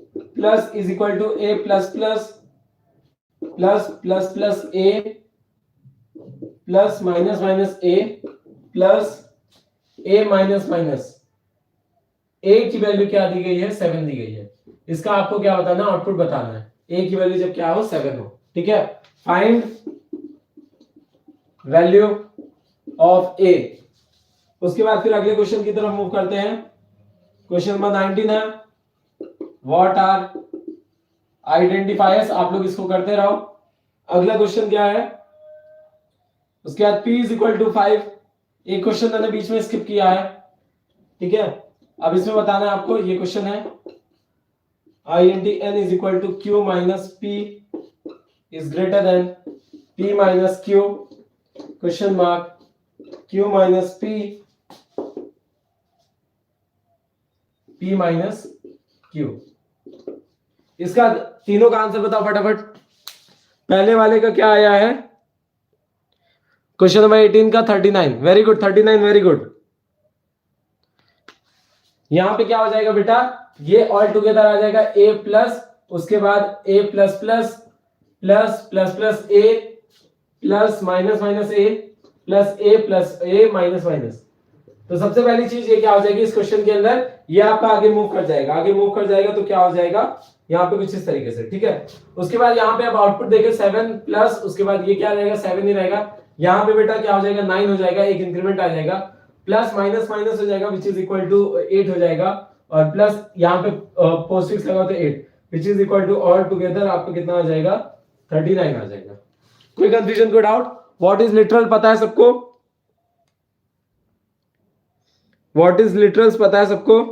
plus is equal to a plus plus plus plus plus a plus minus minus a plus a minus minus a की वैल्यू क्या दी गई है, 7 दी गई है। इसका आपको क्या बताना, आउटपुट बताना है। ए की वैल्यू जब क्या हो, 7 हो। ठीक है, फाइंड वैल्यू ऑफ ए। उसके बाद फिर अगले क्वेश्चन की तरफ मूव करते हैं। क्वेश्चन नंबर 19 है, व्हाट आर आइडेंटिफायर्स। आप लोग इसको करते रहो। अगला क्वेश्चन क्या है, उसके बाद p इज इक्वल टू 5। एक क्वेश्चन मैंने बीच में स्किप किया है, ठीक है। अब इसमें बताना है आपको, ये क्वेश्चन है INTN is equal to q minus p is greater than p minus q, question mark q minus p minus q। इसका तीनों का आंसर बताओ फटाफट। पहले वाले का क्या आया है, क्वेश्चन नंबर 18 का 39। Very good 39, very good. यहां पे क्या हो जाएगा बेटा, ये ऑल टुगेदर आ जाएगा a प्लस, उसके बाद a plus plus plus plus plus a plus minus minus a plus a minus minus. तो सबसे पहली चीज ये क्या हो जाएगी इस क्वेश्चन के अंदर, ये आपका आगे मूव कर जाएगा, आगे मूव कर जाएगा तो क्या हो जाएगा यहाँ पे कुछ इस तरीके से, ठीक है। उसके बाद यहाँ पे अब आउटपुट देखें 7 प्लस, उसके बाद ये क्या रहेगा 7 ही रहेगा। यहाँ पे बेटा क्या हो जाएगा 9 हो जाएगा, एक इंक्रीमेंट आ जाएगा, प्लस माइनस माइनस हो जाएगा विच इज इक्वल टू 8 हो जाएगा, और प्लस यहाँ पे पोस्टफिक्स लगा तो 8 which is equal to all together आपको कितना आ जाएगा 39 आ जाएगा। कोई कंफ्यूजन, कोई डाउट? व्हाट इज लिटरल पता है सबको? व्हाट इज लिटरल्स पता है सबको?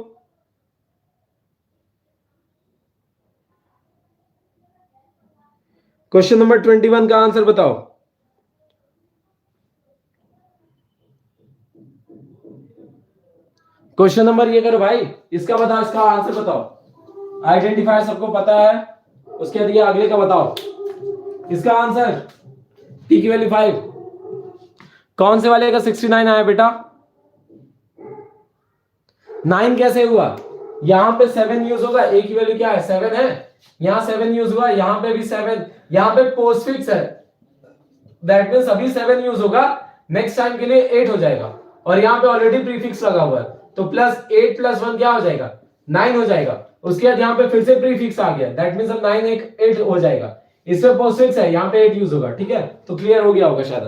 क्वेश्चन नंबर 21 का आंसर बताओ। क्वेश्चन नंबर ये करो भाई, इसका बताओ, इसका आंसर बताओ। आइडेंटिफायर सबको पता है, उसके बाद ये अगले का बताओ। इसका आंसर t की वैल्यू 5। कौन से वाले का 69 आया बेटा? 9 कैसे हुआ? यहां पे 7 यूज होगा, a की वैल्यू क्या है 7 है, यहां 7 यूज हुआ, यहां पे भी 7, यहां पे पोस्टफिक्स है, दैट मींस अभी 7 यूज होगा, नेक्स्ट टाइम के लिए 8 हो जाएगा, और यहां पे ऑलरेडी प्रीफिक्स लगा हुआ है, तो प्लस 8 प्लस 1 क्या हो जाएगा 9 हो जाएगा। उसके बाद यहां पे फिर से प्रीफिक्स आ गया, दैट मींस अब 9 एक 8 हो जाएगा, इसमें पोस्टफिक्स है, यहां पे 8 यूज होगा, ठीक है। तो क्लियर हो गया होगा शायद।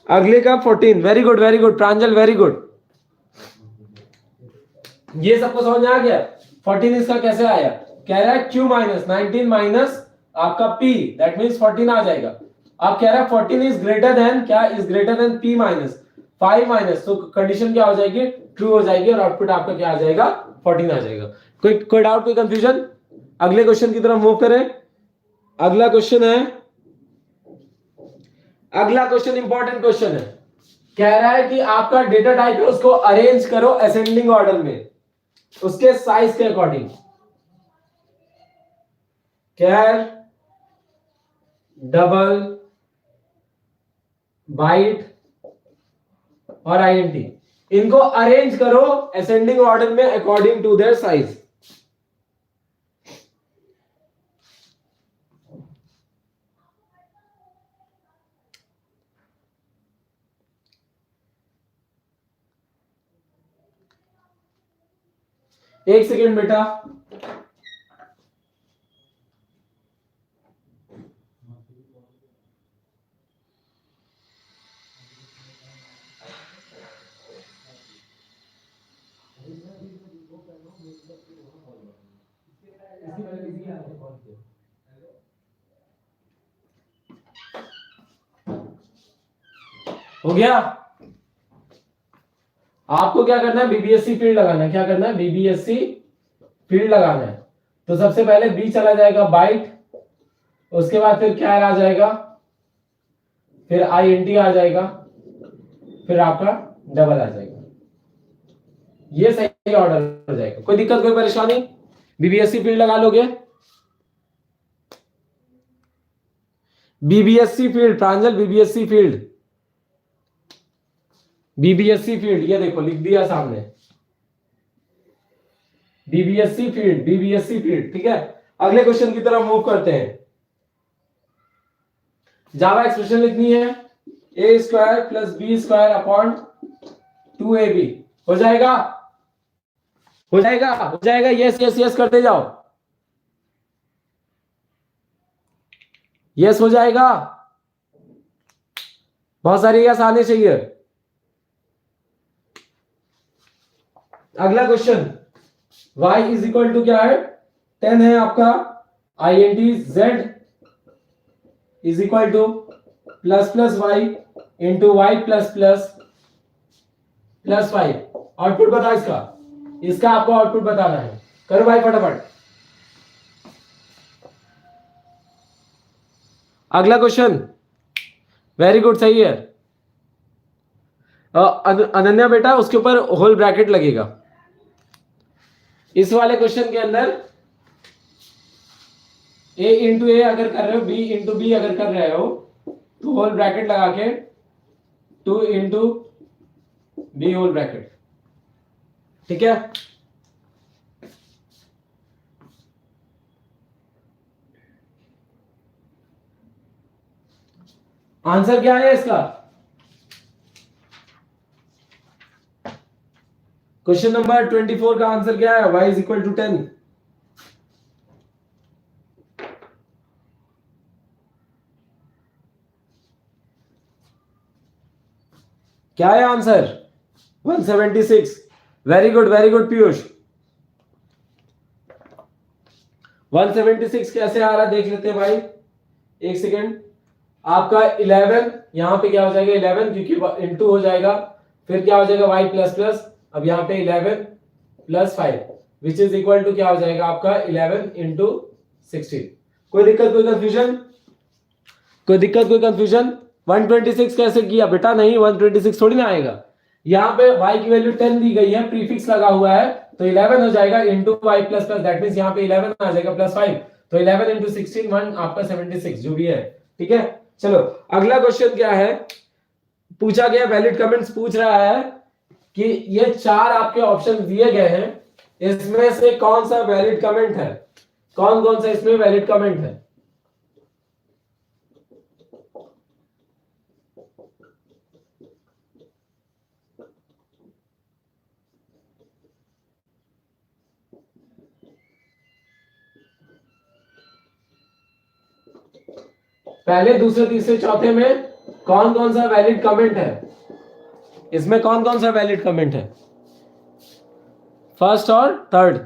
अगले का 14। Very good very good Pranjal, very good. ये सबको समझ में आ गया। 14 इसका कैसे आया, कह रहा है q माइनस 19 माइनस आपका p, दैट मींस 14 आ जाएगा। आप कह रहा है 14 इज ग्रेटर देन क्या, is greater than p minus 5 minus, तो कंडीशन क्या हो जाएगी ट्रू हो जाएगी, और आउटपुट आपका क्या आ जाएगा 14 आ जाएगा। कोई डाउट, कोई कंफ्यूजन? अगले क्वेश्चन की तरफ मूव करें। अगला क्वेश्चन है, अगला क्वेश्चन इंपॉर्टेंट क्वेश्चन है, कह रहा है कि आपका डेटा टाइप है उसको अरेंज करो असेंडिंग ऑर्डर में, उसके साइज के अकॉर्डिंग। कैर, डबल, बाइट और आईएनटी, इनको अरेंज करो असेंडिंग ऑर्डर में अकॉर्डिंग टू देयर साइज। एक सेकेंड बेटा, हो गया। आपको क्या करना है, बीबीएससी फील्ड लगाना है। क्या करना है, बीबीएससी फील्ड लगाना है। तो सबसे पहले बी चला जाएगा बाइट, उसके बाद फिर क्या आ जाएगा, फिर आईएनटी आ जाएगा, फिर आपका डबल आ जाएगा। ये सही ऑर्डर हो जाएगा। कोई दिक्कत, कोई परेशानी? बीबीएससी फील्ड लगा लोगे? बीबीएससी फील्ड प्रांजल, बीबीएससी फील्ड, बीबीएससी फील्ड, ये देखो लिख दिया सामने, बीबीएससी फील्ड, बीबीएससी फील्ड, ठीक है। अगले क्वेश्चन की तरफ मूव करते हैं। जावा एक्सप्रेशन लिखनी है, a square plus B square upon 2ab। हो जाएगा, हो जाएगा, हो जाएगा, यस यस यस करते जाओ, यस हो जाएगा। बहुत सारे यस आने चाहिए। अगला question, y is equal to क्या है, 10 है आपका, INT z is equal to plus plus Y into Y plus plus plus 5। Output बता इसका, इसका आपको आउटपुट बताना है। करो भाई फटाफट। अगला क्वेश्चन, वेरी गुड, सही है। अनन्या बेटा उसके ऊपर होल ब्रैकेट लगेगा। इस वाले क्वेश्चन के अंदर a इंटू ए अगर कर रहे हो, b इंटू बी अगर कर रहे हो, तो होल ब्रैकेट लगा के 2 इंटू बी होल ब्रैकेट, ठीक है। आंसर क्या है इसका? क्वेश्चन नंबर 24 का आंसर क्या है? y is equal to 10। क्या है आंसर? 176। Very good Piyush. 176 कैसे आ रहा देख लेते हैं भाई, एक सेकेंड। आपका 11 यहां पे क्या हो जाएगा, 11 क्योंकि इंटू हो जाएगा, फिर क्या हो जाएगा y प्लस प्लस, अब यहाँ पे 11 plus 5 which is equal to क्या हो जाएगा आपका 11 इंटू 16। कोई दिक्कत, कोई कंफ्यूजन, कोई दिक्कत, कोई कंफ्यूजन? 126 कैसे किया बेटा? नहीं 126 थोड़ी ना आएगा। यहाँ पे y की वैल्यू 10 दी गई है, प्रीफिक्स लगा हुआ है, तो 11 हो जाएगा into Y plus plus, that means यहाँ पे 11 आ जाएगा प्लस 5, तो 11 इंटू 16 1 आपका 76 जो भी है, ठीक है। चलो अगला क्वेश्चन क्या है, पूछा गया, वैलिड कमेंट्स पूछ रहा है कि ये 4 आपके ऑप्शन दिए गए हैं, इसमें से कौन सा वैलिड कमेंट है, कौन कौन सा इसमें वैलिड कमेंट है? पहले दूसरे तीसरे चौथे में कौन कौन सा वैलिड कमेंट है? इसमें कौन कौन सा वैलिड कमेंट है? फर्स्ट और थर्ड,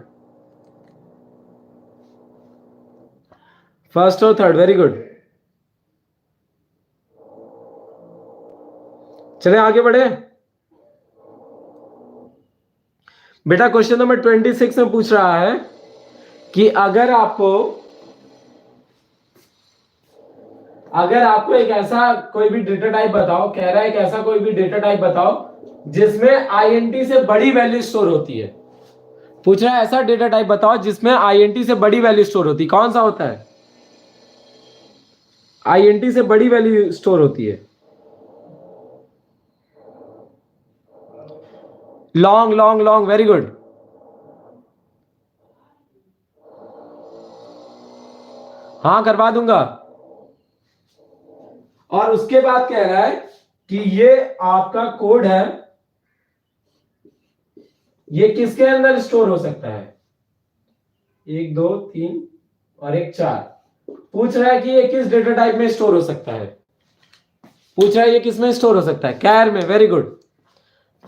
फर्स्ट और थर्ड, वेरी गुड। चले आगे बढ़े बेटा। क्वेश्चन नंबर 26 में पूछ रहा है कि अगर आपको एक ऐसा कोई भी डेटा टाइप बताओ, कह रहा है एक ऐसा कोई भी डेटा टाइप बताओ जिसमें INT से बड़ी वैल्यू स्टोर होती है। पूछ रहा है ऐसा डेटा टाइप बताओ जिसमें INT से बड़ी वैल्यू स्टोर होती है। कौन सा होता है? INT से बड़ी वैल्यू स्टोर होती है। Long long long, very good. हाँ करवा दूंगा। और उसके बाद कह रहा है कि ये आपका कोड है, ये किसके अंदर स्टोर हो सकता है? 1 2 3 और 1 4। पूछ रहा है कि ये किस डेटा टाइप में स्टोर हो सकता है, पूछ रहा है ये किस में स्टोर हो सकता है? कैर में, वेरी गुड।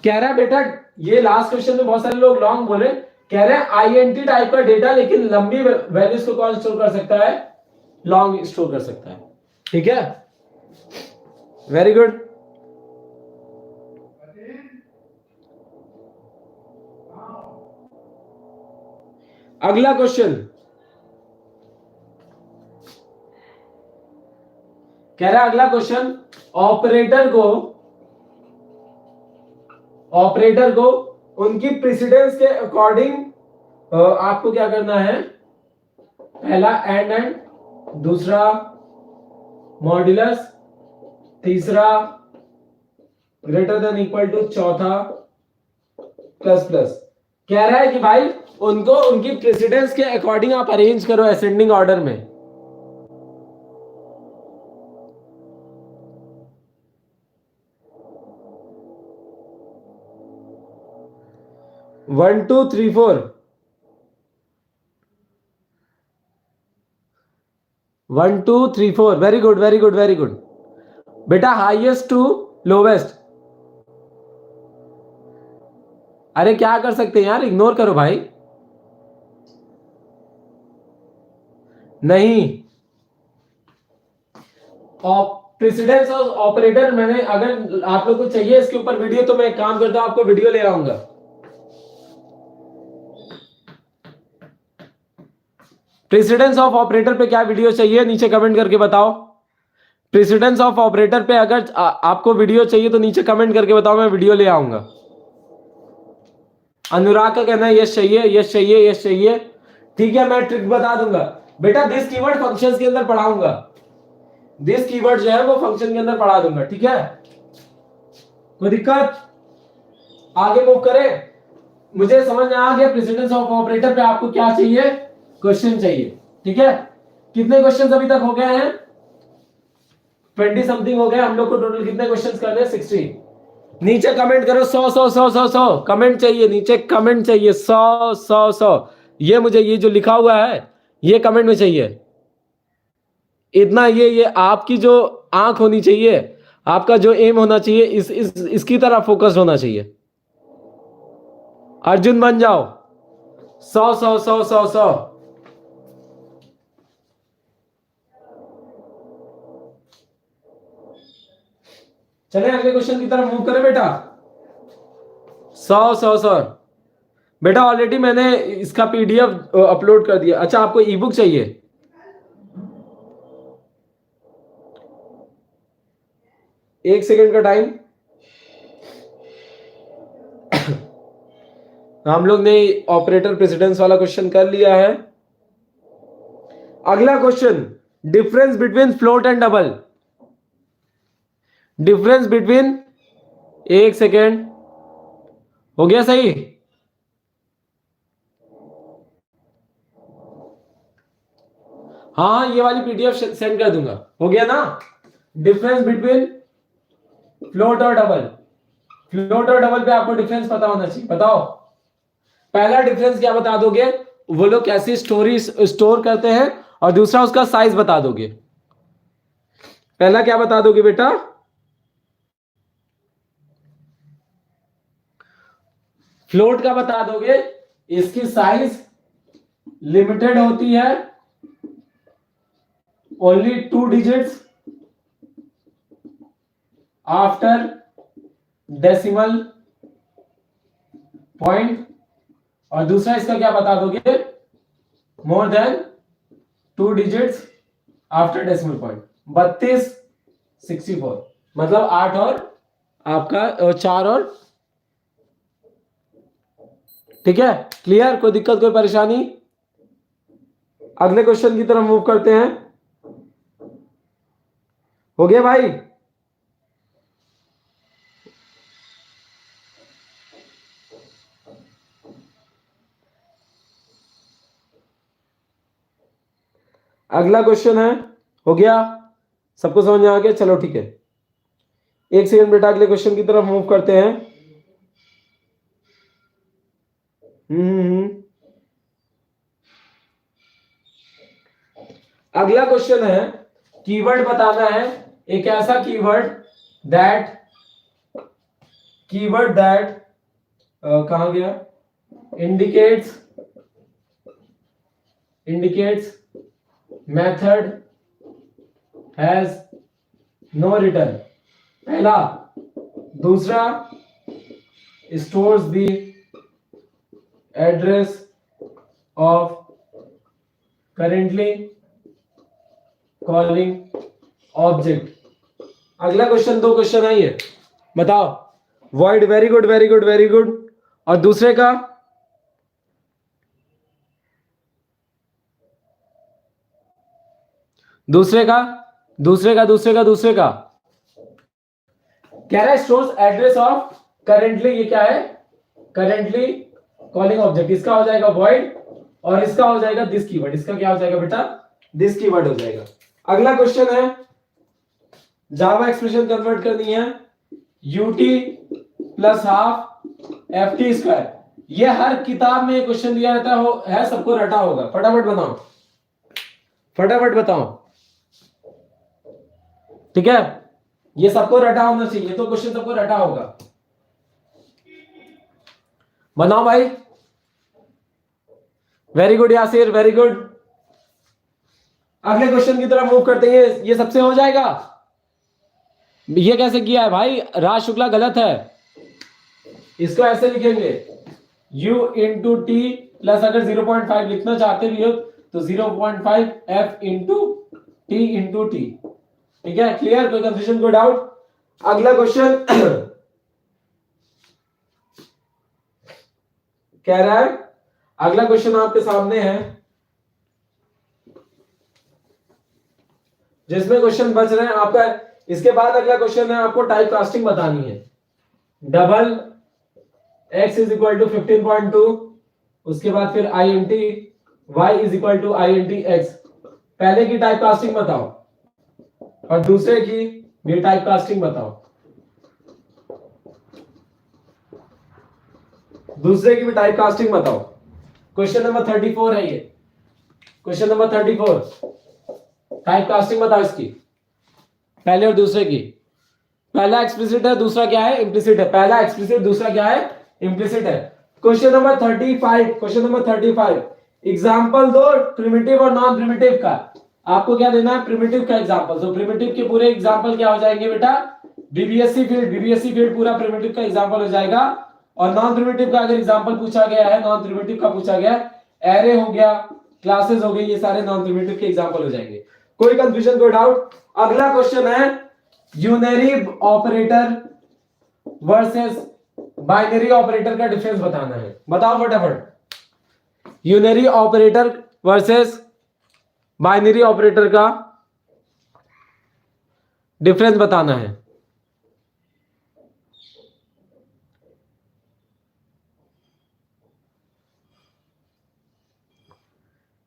कह रहा है बेटा, ये लास्ट क्वेश्चन में बहुत सारे लोग लॉन्ग बोले, कह रहे हैं INT टाइप का डेटा लेकिन लंबी वैल्यूज को कौन स्टोर कर सकता है? लॉन्ग स्टोर कर सकता है, ठीक है, वेरी गुड। अगला क्वेश्चन कह रहा है, अगला क्वेश्चन, ऑपरेटर को उनकी प्रेसिडेंस के अकॉर्डिंग आपको क्या करना है? पहला एंड, दूसरा मॉड्यूलस, तीसरा ग्रेटर देन इक्वल टू, चौथा प्लस प्लस। कह रहा है कि भाई उनको उनकी प्रेसिडेंस के अकॉर्डिंग आप अरेंज करो असेंडिंग ऑर्डर में। One two three four, 1 2 3 4, very good very good very good. बेटा हाईएस्ट टू लोवेस्ट। अरे क्या कर सकते हैं यार, इग्नोर करो भाई। नहीं, प्रेसिडेंस ऑफ ऑपरेटर मैंने, अगर आप लोग को चाहिए इसके ऊपर वीडियो तो मैं एक काम करता हूं, आपको वीडियो ले आऊंगा। प्रेसिडेंस ऑफ ऑपरेटर पे क्या वीडियो चाहिए नीचे कमेंट करके बताओ। प्रेसिडेंस ऑफ ऑपरेटर पे अगर आपको वीडियो चाहिए तो नीचे कमेंट करके बताओ, मैं वीडियो ले आऊंगा। अनुराग का कहना है यस चाहिए, यस चाहिए, यस चाहिए। ठीक है, मैं ट्रिक बता दूंगा बेटा, दिस कीवर्ड फंक्शंस के अंदर पढ़ाऊंगा। दिस कीवर्ड जो है वो फंक्शन के अंदर पढ़ा दूंगा, ठीक है। कोई दिक्कत? आगे मूव करें। मुझे समझ में आ गया प्रेसिडेंस ऑफ ऑपरेटर पे आपको क्या चाहिए, क्वेश्चन चाहिए, ठीक है। कितने क्वेश्चन अभी तक हो गए हैं? 20 समथिंग हो गए। हम लोग को टोटल कितने क्वेश्चन करने हैं? 60। नीचे कमेंट करो 100 100 100 100 100 कमेंट चाहिए, नीचे कमेंट चाहिए 100 100 100। ये मुझे ये जो लिखा हुआ है ये कमेंट में चाहिए इतना। ये आपकी जो आंख होनी चाहिए, आपका जो एम होना चाहिए, इसकी तरह फोकस होना चाहिए। अर्जुन बन जाओ। 100 100 100 100 100। चले अगले क्वेश्चन की तरफ मूव करें बेटा। 100 100 100 बेटा ऑलरेडी मैंने इसका पीडीएफ अपलोड कर दिया। अच्छा आपको ई बुक चाहिए? एक सेकंड का टाइम। हम लोग ने ऑपरेटर प्रेसिडेंस वाला क्वेश्चन कर लिया है। अगला question, difference between float and double. Difference between, एक सेकेंड, हो गया सही? हाँ ये वाली पीडीएफ सेंड कर दूंगा। हो गया ना? डिफरेंस बिटवीन फ्लोट और डबल। फ्लोट और डबल पे आपको डिफरेंस पता होना चाहिए। बताओ पहला डिफरेंस क्या बता दोगे, वो लोग कैसी स्टोरी स्टोर करते हैं, और दूसरा उसका साइज बता दोगे। पहला क्या बता दोगे बेटा? फ्लोट का बता दोगे, इसकी साइज लिमिटेड होती है, only 2 digits after decimal point. और दूसरा इसका क्या बता दोगे, more than 2 digits after decimal point. 32 64 मतलब 8 और आपका 4 और, ठीक है। क्लियर? कोई दिक्कत, कोई परेशानी? अगले क्वेश्चन की तरफ मूव करते हैं। हो गया भाई? अगला क्वेश्चन है, हो गया? सबको समझ में आ गया? चलो ठीक है, एक सेकंड बेटा, अगले क्वेश्चन की तरफ मूव करते हैं। अगला क्वेश्चन है, कीवर्ड बताना है, एक ऐसा दैट कहां गया, indicates method has no return. पहला। दूसरा, stores the address of currently calling object. अगला क्वेश्चन, 2 क्वेश्चन है ये, बताओ। Void, very good very good very good. और दूसरे का? दूसरे का कह रहा है स्टोर्स एड्रेस ऑफ करेंटली, ये क्या है, करेंटली कॉलिंग ऑब्जेक्ट। इसका हो जाएगा वॉइड, और इसका हो जाएगा दिस कीवर्ड। इसका क्या हो जाएगा बेटा? दिस कीवर्ड हो जाएगा। अगला क्वेश्चन है, जावा एक्सप्रेशन कन्वर्ट करनी है, UT plus half FT square. ये हर किताब में क्वेश्चन दिया रहता है, सबको रटा होगा। फटाफट बताओ, फटाफट बताओ, ठीक है। ये सबको रटा होना चाहिए, तो क्वेश्चन सबको रटा होगा। बनाओ भाई, very good Yasir, very good. अगले क्वेश्चन की तरफ मूव करते हैं। ये सबसे हो जाएगा। ये कैसे किया है भाई, राज शुक्ला गलत है। इसको ऐसे लिखेंगे u इंटू टी प्लस, अगर 0.5 लिखना चाहते भी हो तो 0.5 f into T into T. ठीक है, क्लियर, कोई कंफ्यूजन, कोई डाउट? अगला क्वेश्चन कह रहा है, अगला क्वेश्चन आपके सामने है जिसमें क्वेश्चन बच रहे हैं आपका। इसके बाद अगला क्वेश्चन है, आपको टाइप कास्टिंग बतानी है। Double x is equal to 15.2, उसके बाद फिर I N T y is equal to I N T X. पहले की टाइप कास्टिंग बताओ और दूसरे की भी टाइप कास्टिंग बताओ। दूसरे की भी टाइप कास्टिंग बताओ। क्वेश्चन नंबर 34 है ये, क्वेश्चन नंबर 34। टाइप कास्टिंग बताओ इसकी, पहले और दूसरे की। पहला एक्सप्लिसिट है, दूसरा क्या है, इम्प्लिसिट है। पहला एक्सप्लिसिट, दूसरा क्या है, इम्प्लिसिट है। Question number 35, question number 35, example दो प्रिमिटिव और नॉन प्रिमिटिव का। आपको क्या देना है, प्रिमिटिव का एग्जांपल। तो प्रिमिटिव के पूरे एग्जांपल क्या हो जाएंगे बेटा, बीबीएससी फील्ड, बीबीएससी फील्ड पूरा प्रिमिटिव का एग्जांपल हो जाएगा। और नॉन प्रिमिटिव का अगर एग्जांपल पूछा गया है, नॉन प्रिमिटिव का पूछा गया, एरे हो गया, क्लासेस हो गई, ये सारे नॉन प्रिमिटिव के एग्जांपल हो जाएंगे। कोई कंफ्यूजन, कोई डाउट? अगला क्वेश्चन है unary operator versus binary operator का डिफरेंस बताना है। बताओ फटाफट, unary operator versus binary operator का डिफरेंस बताना है।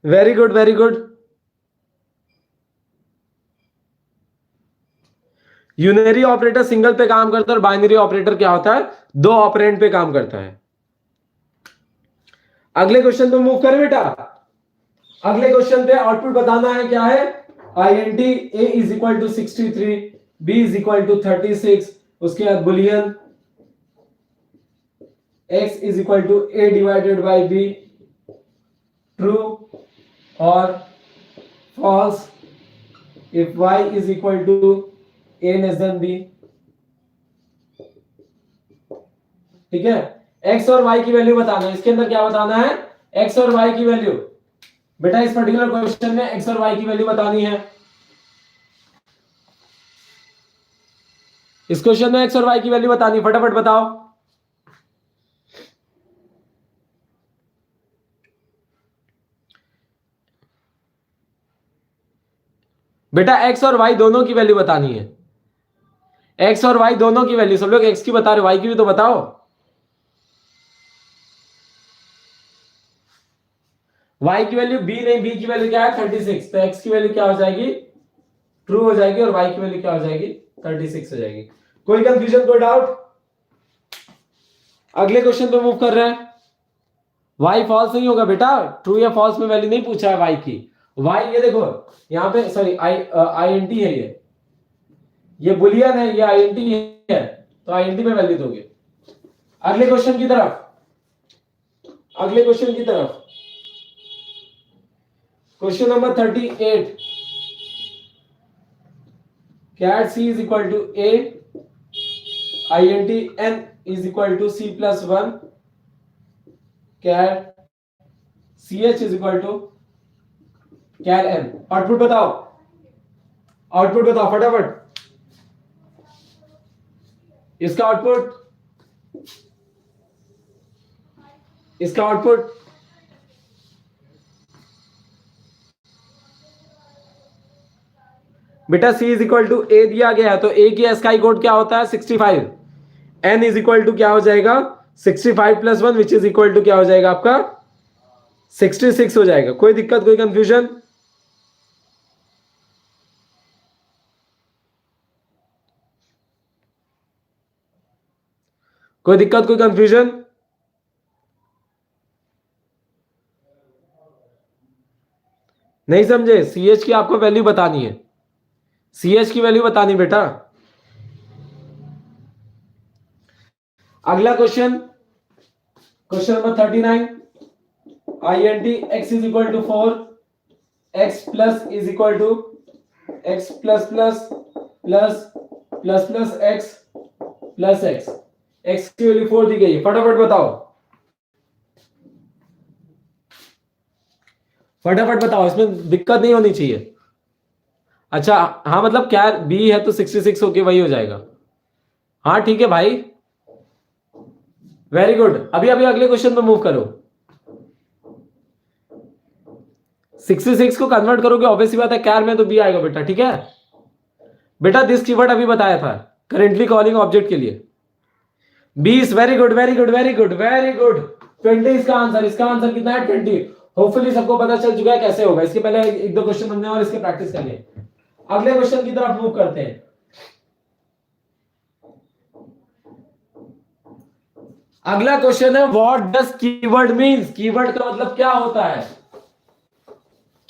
Very good, very good. Unary operator single पे काम करता है और बाइनरी ऑपरेटर क्या होता है, दो ऑपरेंड पे काम करता है। अगले क्वेश्चन पे मूव करें बेटा। अगले क्वेश्चन पे आउटपुट बताना है, क्या है, INT A is equal to 63, B is equal to 36, उसके बाद boolean X is equal to A divided by B, true और false if Y is equal to A less than B। ठीक है, X और Y की value बताना है। इसके अंदर क्या बताना है, X और Y की वैल्यू। बेटा इस पर्टिकुलर क्वेश्चन में X और Y की वैल्यू बतानी है। इस क्वेश्चन में X और Y की वैल्यू बतानी, फटाफट बताओ। बेटा X और Y दोनों की वैल्यू बतानी है। X और Y दोनों की वैल्यू, सब लोग X की बता रहे हो, Y की भी तो बताओ। Y की वैल्यू B नहीं, B की वैल्यू क्या है, 36। तो X की वैल्यू क्या हो जाएगी, ट्रू हो जाएगी, और Y की वैल्यू क्या हो जाएगी, 36 हो जाएगी। कोई कंफ्यूजन, कोई डाउट? अगले क्वेश्चन पे मूव कर रहे हैं। Y फॉल्स नहीं होगा बेटा, ट्रू या फॉल्स में वैल्यू नहीं पूछा है Y की। Y ये देखो यहाँ पे, सॉरी INT है, ये बुलियन है, ये INT है, तो INT में वैल्यू दोगे। अगले क्वेश्चन की तरफ, अगले क्वेश्चन की तरफ, क्वेश्चन नंबर 38, कैट C is equal to A, INT N is equal to C plus 1, कैट CH इज इक्वल टू कैट N। आउटपुट बताओ, आउटपुट बताओ फटाफट। इसका आउटपुट, इसका आउटपुट बेटा C is equal to A दिया गया है, तो A की एस्काई कोड क्या होता है, 65। N इज इक्वल टू क्या हो जाएगा, 65 plus 1 which is equal to क्या हो जाएगा आपका, 66 हो जाएगा। कोई दिक्कत, कोई कंफ्यूजन? कोई दिक्कत, कोई कंफ्यूजन? नहीं समझे? CH की आपको वैल्यू बतानी है, CH की वैल्यू बतानी बेटा। अगला question, question number 39, int x is equal to 4, x plus is equal to x plus plus plus plus plus x plus x, x की वैल्यू 4 दी गई है, फटाफट बताओ, फटाफट बताओ, इसमें दिक्कत नहीं होनी चाहिए। अच्छा हाँ, मतलब क्या b है तो 66 होके वही हो जाएगा। हाँ ठीक है भाई, वेरी गुड। अभी अभी अगले क्वेश्चन पे मूव करो। 66 को कन्वर्ट करोगे ऑब्वियसली बात है कैर में तो b आएगा बेटा, ठीक है बेटा। दिस कीवर्ड अभी बताया था, करेंटली कॉलिंग ऑब्जेक्ट के लिए 20। Very good very good very good very good. 20 इसका आंसर, इसका आंसर कितना है 20। होपफुली सबको पता चल चुका है कैसे होगा। इसके पहले एक दो क्वेश्चन बनने और इसके प्रैक्टिस करने। अगले क्वेश्चन की तरफ मूव करते हैं। अगला क्वेश्चन है what does keyword means. Keyword का मतलब क्या होता है,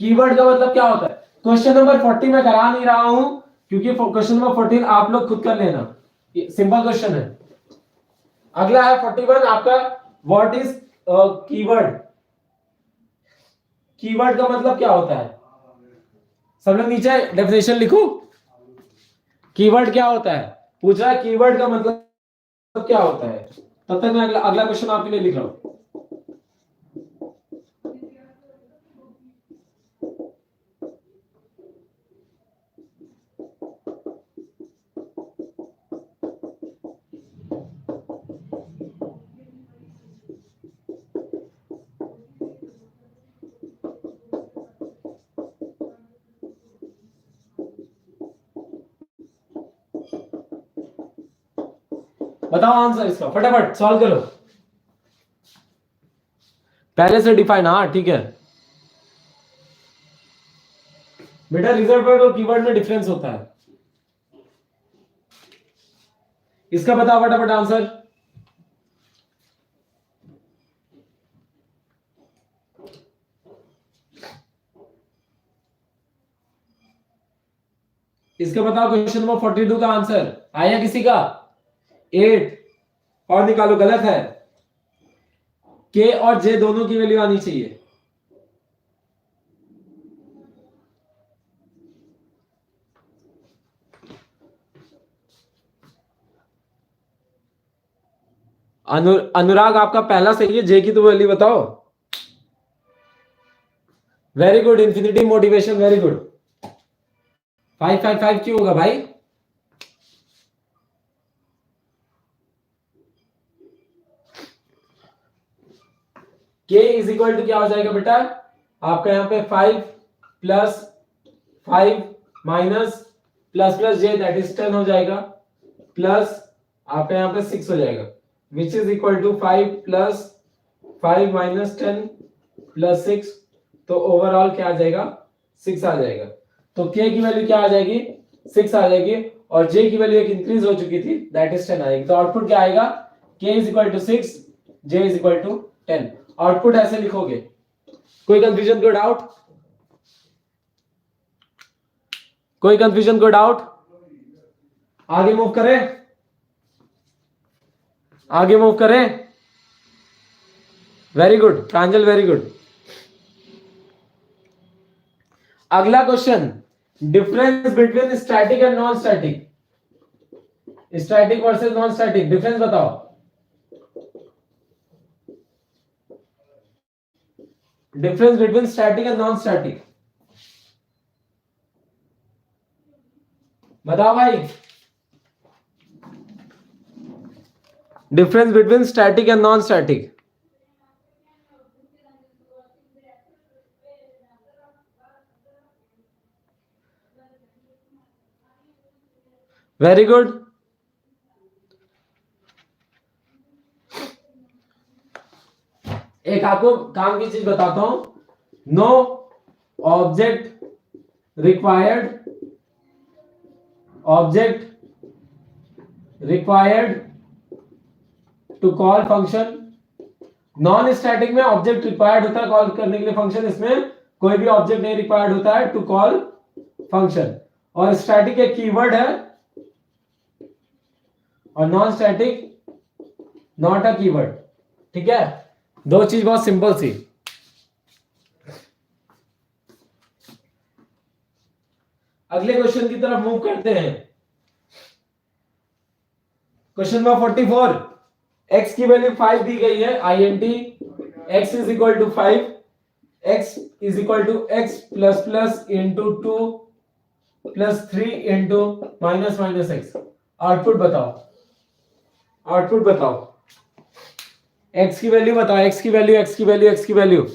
कीवर्ड का मतलब क्या होता है। क्वेश्चन नंबर 40 मैं करा नहीं रहा हूं क्योंकि क्वेश्चन नंबर 14 आप लोग खुद कर लेना, सिंपल क्वेश्चन है। अगला है 41 आपका, व्हाट इज कीवर्ड। कीवर्ड का मतलब क्या होता है, सब लोग नीचे डेफिनेशन लिखो। कीवर्ड क्या होता है, पूछ रहा है कीवर्ड का मतलब क्या होता है। तब तक मैं अगला क्वेश्चन आपके लिए लिख रहा हूं। बताओ आंसर इसका, फटाफट सॉल्व करो। पहले से डिफाइन, हाँ ठीक है बेटा। रिजर्व वर्ड और कीवर्ड में डिफरेंस होता है, इसका बताओ फटाफट आंसर। इसका बताओ क्वेश्चन नंबर 42 का आंसर आया किसी का। 8 और निकालो, गलत है। के और जे दोनों की वैल्यू आनी चाहिए। अनुराग आपका पहला सही है, जे की तो वैल्यू बताओ। Very good, infinity motivation, very good. 555 क्यों होगा भाई। k इज इक्वल टू क्या हो जाएगा बेटा आपका यहाँ पे 5 plus 5 minus plus plus J that is 10 हो जाएगा, प्लस आपका यहाँ पे 6 हो जाएगा, which is equal to 5 plus 5 minus 10 plus 6। तो ओवरऑल क्या आ जाएगा 6 आ जाएगा। तो k की वैल्यू क्या आ जाएगी 6 आ जाएगी, और j की वैल्यू एक इंक्रीज हो चुकी थी दैट इज 10 आएगी। तो आउटपुट क्या आएगा k is equal to 6, j is equal to 10। Output ऐसे लिखोगे। कोई कंफ्यूजन, कोई डाउट, कोई कंफ्यूजन, कोई डाउट। आगे मूव करें, आगे मूव करें। Very good Pranjal, very good. अगला question, difference between static and non static. Static versus non static, difference बताओ। Difference between static and non static बताओ भाई। Difference between static and non static. Very good. एक आपको काम की चीज बताता हूं, no object required, object required to call function. Non static में ऑब्जेक्ट रिक्वायर्ड होता है कॉल करने के लिए फंक्शन, इसमें कोई भी ऑब्जेक्ट नहीं रिक्वायर्ड होता है टू कॉल फंक्शन। और स्टैटिक एक कीवर्ड है और non static not a keyword. ठीक है, दो चीज बहुत सिंपल सी। अगले क्वेश्चन की तरफ मूव करते हैं। क्वेश्चन नंबर 44, x की वैल्यू 5 दी गई है, int x is equal to 5, x is equal to x plus plus into 2 plus 3 into minus minus x। Output बताओ, आउटपुट बताओ, x की वैल्यू बताओ, x की वैल्यू, x की वैल्यू, x की वैल्यू।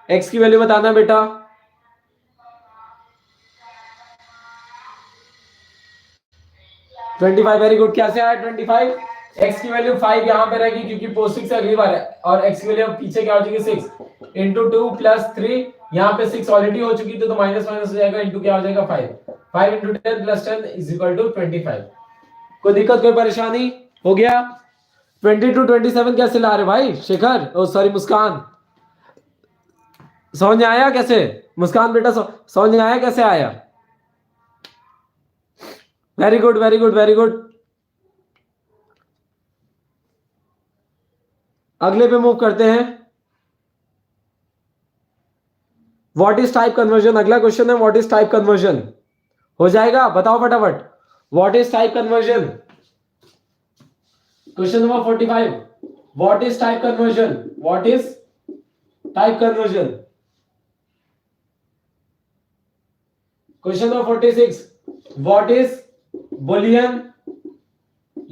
x की वैल्यू बताना बेटा। Twenty five, very good. कैसे आया 25? x की वैल्यू 5 यहां पे रहेगी क्योंकि पोस्टिक से अगली बार है, और x की वैल्यू पीछे क्या हो जाएगी 6 इंटू 2 प्लस 3, यहाँ पे 6 ऑलरेडी हो चुकी तो माइनस माइनस हो जाएगा, इंटू क्या हो जाएगा 5। 5 into 10 plus 10 is equal to 25। कोई दिक्कत, कोई परेशानी? हो गया। 22 27 कैसे ला रहे भाई शेखर, ओ सॉरी मुस्कान, समझ आया कैसे? मुस्कान बेटा समझ आया कैसे आया? Very good very good very good. अगले पे मूव करते हैं। व्हाट इज टाइप कन्वर्जन, अगला क्वेश्चन है व्हाट इज टाइप कन्वर्जन। हो जाएगा, बताओ फटाफट। What is type conversion? Question number 45, what is type conversion, what is type conversion. Question number 46, what is Boolean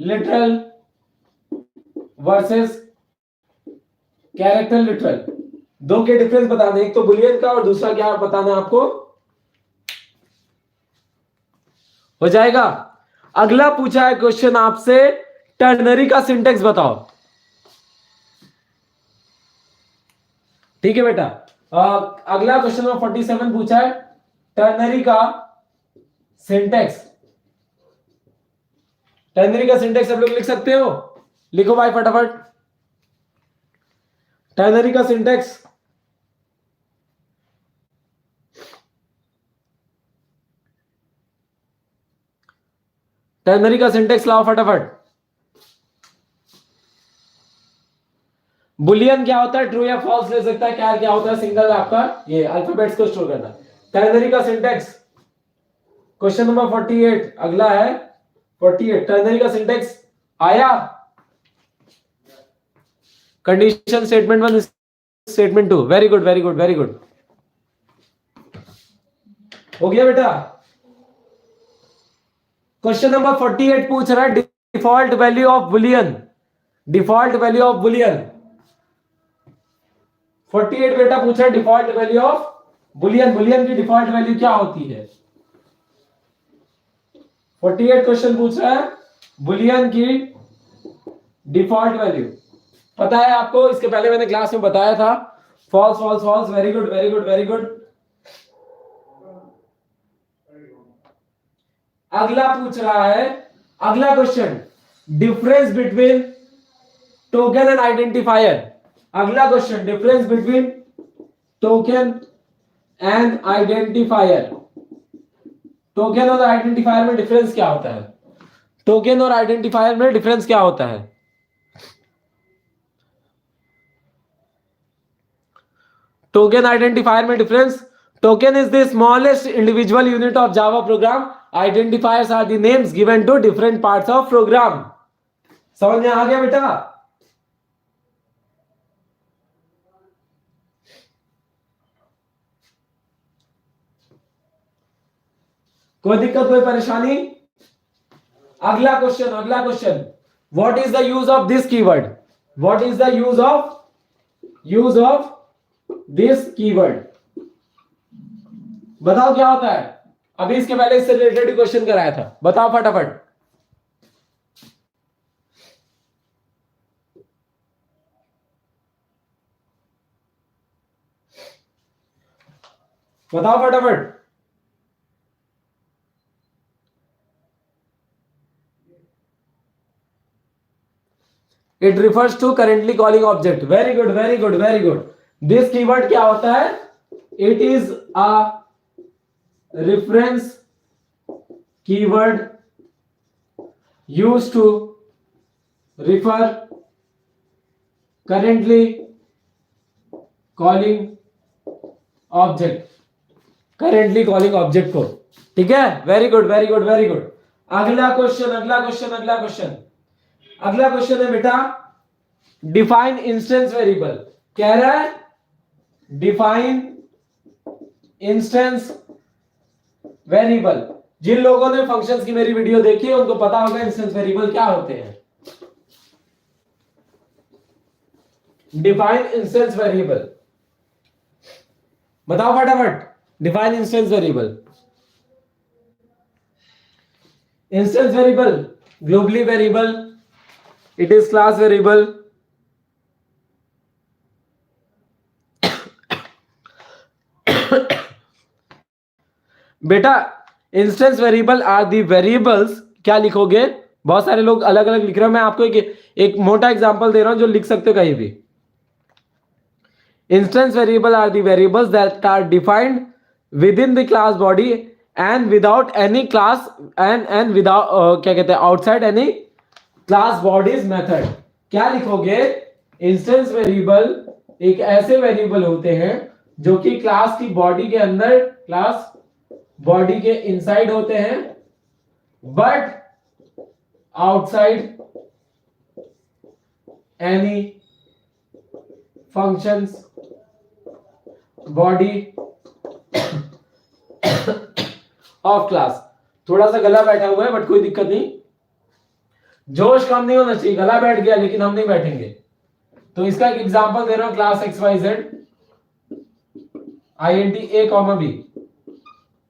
literal versus character literal. दो के difference बताने, एक तो बुलियन का और दूसरा क्या बताना है आपको। हो जाएगा। अगला पूछा है क्वेश्चन आपसे, टर्नरी का सिंटेक्स बताओ। ठीक है बेटा। अगला क्वेश्चन नंबर 47 पूछा है, टर्नरी का सिंटेक्स। टर्नरी का सिंटेक्स आप लोग लिख सकते हो, लिखो भाई फटाफट। टर्नरी का सिंटेक्स, टर्नरी का सिंटेक्स लाओ फटाफट। बुलियन क्या होता है, ट्रू या फॉल्स ले सकता है, क्या क्या होता है, सिंगल आपका ये अल्फाबेट्स को स्टोर करना। टर्नरी का सिंटेक्स, क्वेश्चन नंबर 48 अगला है 48। टर्नरी का सिंटेक्स आया, condition statement 1 statement 2। Very good very good very good, हो गया बेटा। क्वेश्चन नंबर 48 पूछ रहा है default value of Boolean, default value of Boolean. 48 बेटा पूछ रहा है default value of Boolean, Boolean की डिफॉल्ट वैल्यू क्या होती है। 48 क्वेश्चन पूछ रहा है बुलियन की डिफॉल्ट वैल्यू। पता है आपको, इसके पहले मैंने क्लास में बताया था। False false false, very good very good very good. अगला पूछ रहा है, अगला question, difference between token and identifier. अगला question, difference between token and identifier. Token और आइडेंटिफायर में डिफरेंस क्या होता है, टोकन और आइडेंटिफायर में डिफरेंस क्या होता है। टोकन आइडेंटिफायर में difference, token is the smallest individual unit of Java program, identifiers are the names given to different parts of program. समझ में आ गया बेटा? कोई दिक्कत, कोई परेशानी? अगला क्वेश्चन, अगला question, what is the use of this keyword, what is the use of this keyword. बताओ क्या होता है। अभी इसके पहले इससे रिलेटेड क्वेश्चन कराया था, बताओ फटाफट। बताओ फटाफट। It refers to currently calling object. Very good very good very good. This keyword क्या होता है, it is a reference keyword use to refer currently calling object, currently calling object को। ठीक है, very good very good very good. अगला question अगला question अगला question अगला क्वेश्चन है बेटा डिफाइन इंस्टेंस वेरिएबल। कह रहा है डिफाइन इंस्टेंस वेरिएबल। जिन लोगों ने फंक्शंस की मेरी वीडियो देखी है उनको पता होगा इंस्टेंस वेरिएबल क्या होते हैं। डिफाइन इंस्टेंस वेरिएबल बताओ फटाफट। Define instance variable. Instance variable globally variable, it is class variable, बेटा instance variable are the variables. क्या लिखोगे? बहुत सारे लोग अलग अलग लिख रहे हो, मैं आपको एक मोटा एग्जांपल दे रहा हूं जो लिख सकते हो कहीं भी। Instance variable are the variables that are defined within the class body and without any class and without क्या कहते हैं outside any class bodies method. क्या लिखोगे? इंस्टेंस वेरिएबल एक ऐसे वेरिएबल होते हैं जो कि क्लास की बॉडी के अंदर, क्लास बॉडी के इनसाइड होते हैं but outside any functions body of class. थोड़ा सा गला बैठा हुआ है बट कोई दिक्कत नहीं, जोश कम नहीं होना चाहिए। गला बैठ गया लेकिन हम नहीं बैठेंगे। तो इसका एक एग्जांपल दे रहा हूं, class X Y Z INT A, B।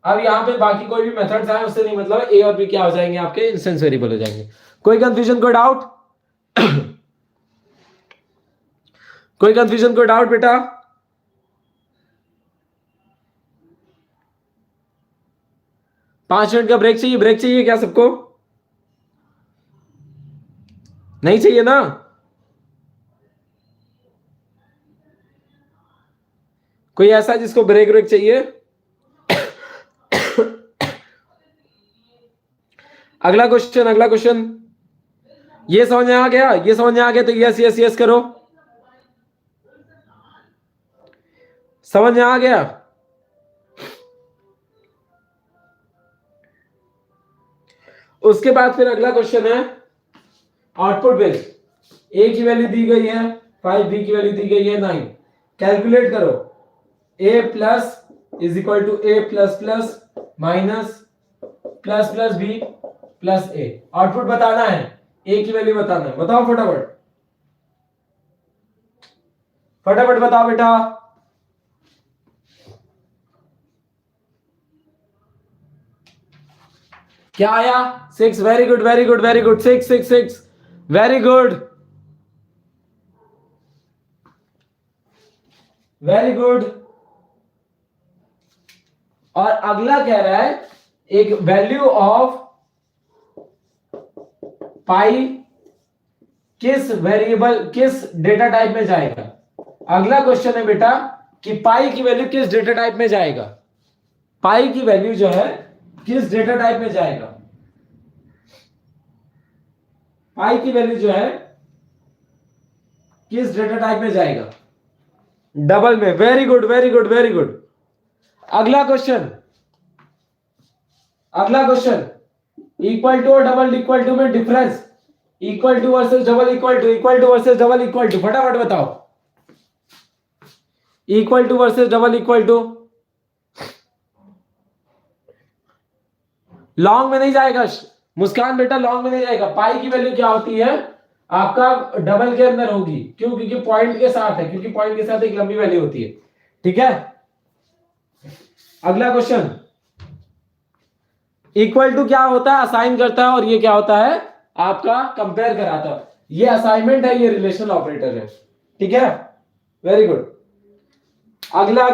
अब यहां पे बाकी कोई भी मेथड्स आए उससे नहीं मतलब, ए और बी क्या हो जाएंगे आपके इंस्टेंस वेरिएबल हो जाएंगे। कोई कंफ्यूजन, कोई डाउट? कोई कंफ्यूजन, कोई डाउट बेटा? पांच मिनट का ब्रेक चाहिए? ब्रेक चाहिए क्या सबको? नहीं चाहिए ना? कोई ऐसा जिसको ब्रेक ब्रेक चाहिए? अगला क्वेश्चन अगला क्वेश्चन। ये समझ में आ गया? ये समझ में आ गया तो यस यस यस करो। समझ में आ गया? उसके बाद फिर अगला क्वेश्चन है आउटपुट बेस्ड। ए की वैल्यू दी गई है 5, बी की वैल्यू दी गई है 9। कैलकुलेट करो। A plus is equal to a plus plus minus plus plus b plus a. Output बताना है, ए की वैल्यू बताना है। बताओ फटाफट फटाफट बताओ बेटा। क्या आया? 6। Very good very good very good. 6 6 6 very good very good. और अगला कह रहा है एक वैल्यू ऑफ पाई किस वेरिएबल किस डेटा टाइप में जाएगा। अगला क्वेश्चन है बेटा कि पाई की वैल्यू किस डेटा टाइप में जाएगा। पाई की वैल्यू जो है किस डेटा टाइप में जाएगा। पाई की वैल्यू जो है किस डेटा टाइप में जाएगा? डबल में। Very good very good very good. अगला क्वेश्चन इक्वल टू और डबल इक्वल टू में difference. Equal to versus double equal to versus double equal to. फटाफट बताओ। Equal to versus double equal to. Long में नहीं जाएगा मुस्कान बेटा, लॉन्ग में नहीं जाएगा। पाई की वैल्यू क्या होती है आपका? डबल के अंदर होगी। क्यों? क्योंकि पॉइंट के साथ है, क्योंकि पॉइंट के साथ एक लंबी वैल्यू होती है। ठीक है, अगला क्वेश्चन। इक्वल टू क्या होता है? असाइन करता है। और ये क्या होता है आपका? कंपेयर कराता है। ये असाइनमेंट है, ये रिलेशनल ऑपरेटर है। ठीक है, वेरी गुड। अगला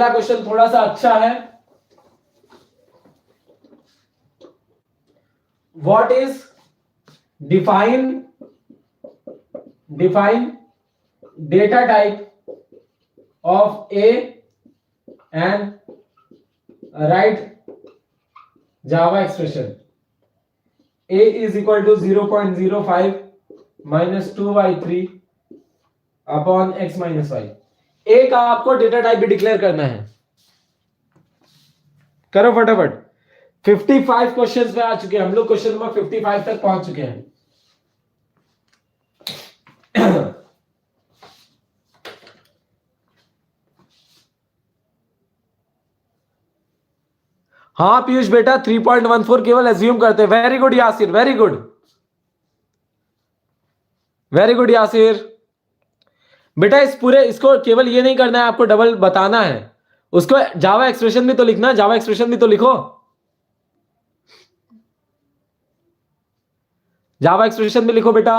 क्वेश्चन थोड़ा सा अच्छा है। What is define data type of A and write Java expression a is equal to 0.05 minus 2y3 upon x minus y. A का आपको डेटा टाइप भी डिक्लेयर करना है, करो फटाफट। 55 क्वेश्चंस पे आ चुके हैं हम लोग, क्वेश्चन नंबर 55 तक पहुंच चुके हैं। हाँ पीयूष बेटा 3.14 केवल एज्यूम करते हैं। Very good Yasir, very good, very good Yasir. बेटा इस पूरे इसको केवल ये नहीं करना है, आपको डबल बताना है उसको। जावा एक्सप्रेशन भी तो लिखना, जावा एक्सप्रेशन भी तो लिखो, जावा एक्सप्रेशन भी लिखो बेटा।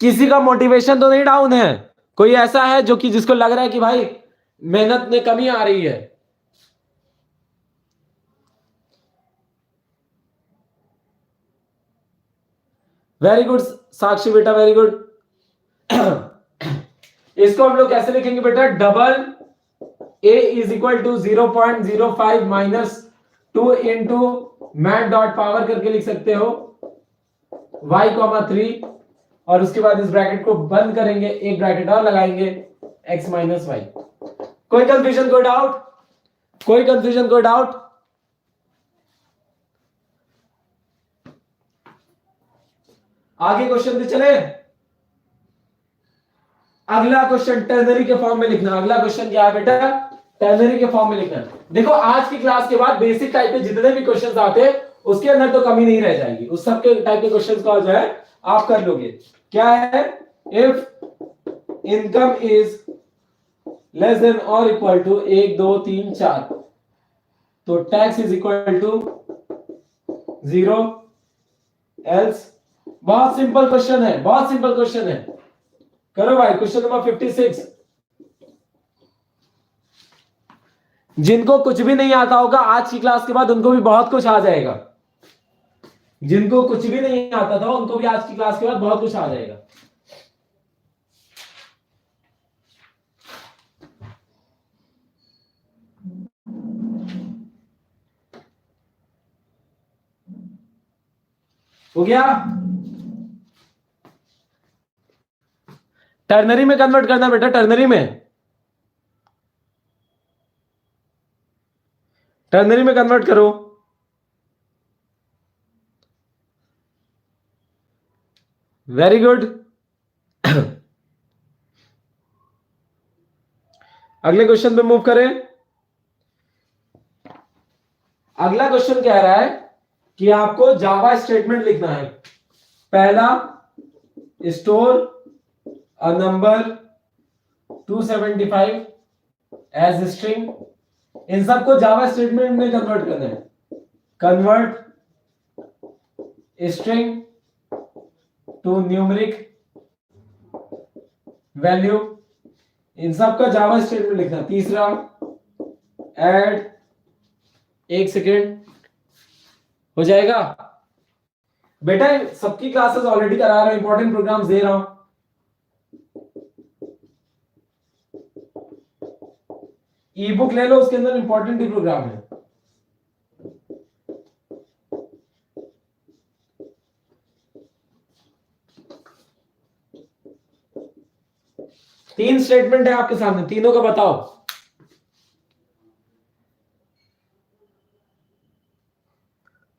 किसी का मोटिवेशन तो नहीं डाउन है? कोई ऐसा है जो कि जिसको लग रहा है कि भाई मेहनत में कमी आ रही है? वेरी गुड साक्षी बेटा, वेरी गुड। इसको हम लोग कैसे लिखेंगे बेटा? Double a is equal to 0.05 minus 2 into math dot power करके लिख सकते हो y, 3, और उसके बाद इस ब्रैकेट को बंद करेंगे, एक ब्रैकेट और लगाएंगे x माइनस वाई। कोई कंफ्यूजन, कोई डाउट, कोई कंफ्यूजन, कोई डाउट? आगे क्वेश्चन पे चले। अगला क्वेश्चन टर्नरी के फॉर्म में लिखना। अगला क्वेश्चन क्या है बेटा? टर्नरी के फॉर्म में लिखना। देखो आज की क्लास के बाद बेसिक टाइप के जितने भी क्वेश्चंस आते हैं उसके अंदर तो कमी नहीं रह जाएगी, उस सब के टाइप के क्वेश्चंस का जो है आप कर लोगे। क्या है? If income is less than और इक्वल टू 1 2 3 4 तो tax is equal to 0 else. बहुत सिंपल क्वेश्चन है, बहुत सिंपल क्वेश्चन है। करो भाई क्वेश्चन नंबर 56। जिनको कुछ भी नहीं आता होगा आज की क्लास के बाद उनको भी बहुत कुछ आ जाएगा। जिनको कुछ भी नहीं आता था उनको भी आज की क्लास के बाद बहुत कुछ आ जाएगा। हो गया? टर्नरी में कन्वर्ट करना बेटा, टर्नरी में, टर्नरी में कन्वर्ट करो। Very good. अगले क्वेश्चन पे मूव करें। अगला क्वेश्चन कह रहा है कि आपको जावा स्टेटमेंट लिखना है। पहला, store a number 275 as string. इन सबको जावा स्टेटमेंट में कन्वर्ट करना है। Convert string to numeric value, इन सबका जावा स्टेटमेंट लिखना। तीसरा, ऐड, एक सेकेंड हो जाएगा बेटा। सबकी क्लासेस ऑलरेडी करा रहा हूं, इंपॉर्टेंट प्रोग्राम्स दे रहा हूं। ई बुक ले लो, उसके अंदर इंपॉर्टेंट ही प्रोग्राम है। तीन स्टेटमेंट है आपके सामने, तीनों का बताओ।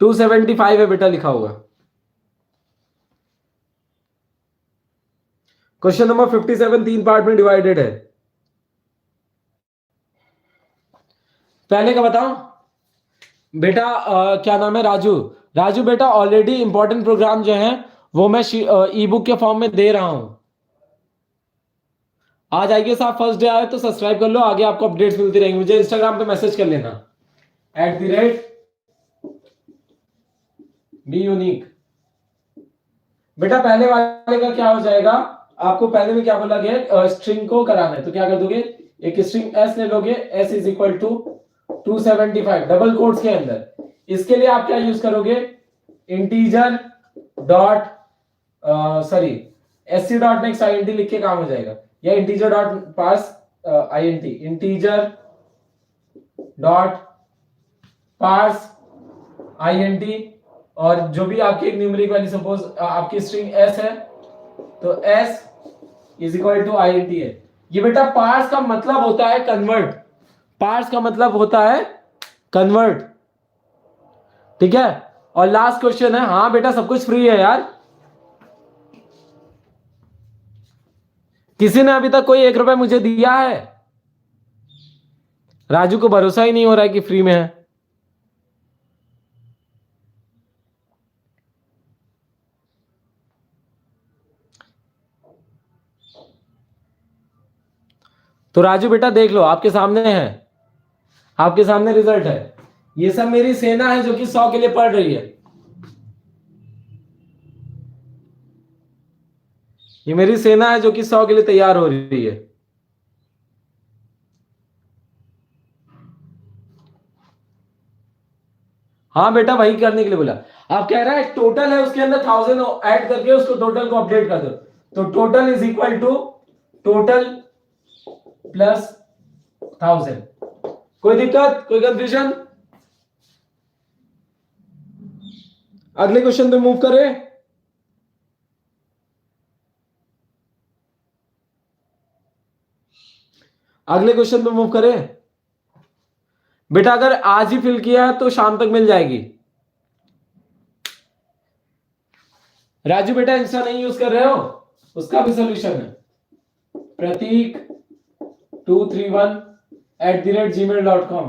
टू 275 है बेटा लिखा होगा। क्वेश्चन नंबर 57 तीन पार्ट में डिवाइडेड है। पहले का बताओ बेटा। क्या नाम है? राजू। राजू बेटा ऑलरेडी इंपॉर्टेंट प्रोग्राम जो है वो मैं ई बुक के फॉर्म में दे रहा हूं। आ जाइए साहब, फर्स्ट डे आए तो सब्सक्राइब कर लो, आगे आपको अपडेट्स मिलती रहेंगी। मुझे इंस्टाग्राम पे मैसेज कर लेना @be unique। बेटा पहले वाले का क्या हो जाएगा? आपको पहले में क्या बोला गया? स्ट्रिंग को कराना है, तो क्या कर दोगे? एक स्ट्रिंग s ले लोगे, s is equal to 275 double quotes के अंदर। इसके लिए आप क्या यूज करोगे? Integer dot sorry sc dot next int लिख के काम हो जाएगा, या integer dot parse int, integer dot parse INT, और जो भी आपकी एक न्यूमेरिक वाली सपोज आपकी स्ट्रिंग S है तो S is equal to INT है। ये बेटा पार्स का मतलब होता है कन्वर्ट, पार्स का मतलब होता है कन्वर्ट, ठीक है। और लास्ट क्वेश्चन है, हाँ बेटा सब कुछ फ्री है यार, किसी ने अभी तक कोई 1 रुपए मुझे दिया है? राजू को भरोसा ही नहीं हो रहा है कि फ्री में है। तो राजू बेटा देख लो, आपके सामने है, आपके सामने रिजल्ट है। ये सब मेरी सेना है जो कि 100 के लिए पढ़ रही है, ये मेरी सेना है जो कि 100 के लिए तैयार हो रही है। हाँ बेटा वही करने के लिए बोला। आप कह रहा है टोटल है उसके अंदर 1000 ऐड करके उसको टोटल को अपडेट कर दो, तो total is equal to total plus 1000। कोई दिक्कत, कोई कंफ्यूजन? अगले क्वेश्चन पे मूव करें। अगले क्वेश्चन पे मूव करें बेटा। अगर आज ही फिल किया है तो शाम तक मिल जाएगी। राजू बेटा इंस्टा नहीं यूज कर रहे हो, उसका भी सोल्यूशन है, प्रतीक 231@gmail.com।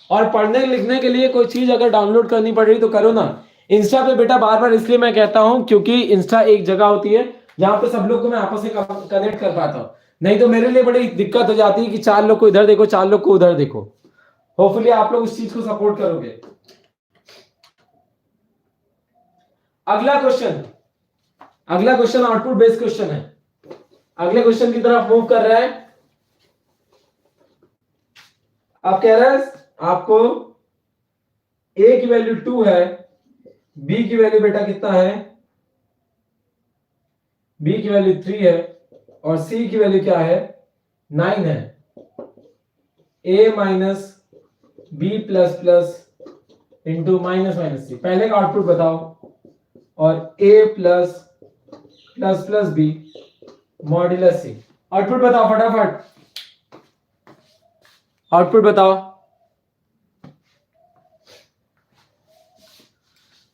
और पढ़ने लिखने के लिए कोई चीज अगर डाउनलोड करनी पड़ रही तो करो ना। इंस्टा पे बेटा बार बार इसलिए मैं कहता हूं क्योंकि इंस्टा एक जगह होती है जहां पे सब लोग को मैं आपस में कनेक्ट कर पाता हूं, नहीं तो मेरे लिए बड़ी दिक्कत हो जाती है कि 4 लोग को इधर देखो, 4 लोग को उधर देखो। होपफुली आप लोग उस चीज को सपोर्ट करोगे। अगला क्वेश्चन, अगला क्वेश्चन आउटपुट बेस्ड क्वेश्चन है। अगले क्वेश्चन की तरफ मूव कर रहा है। आप कह रहे हैं आपको a की वैल्यू 2 है, b की वैल्यू बेटा कितना है, b की वैल्यू 3 है, और c की वैल्यू क्या है, 9 है। a minus B plus plus into minus minus c, पहले का आउटपुट बताओ, और a plus plus plus b modulus c. Output बताओ फटाफट, आउटपुट बताओ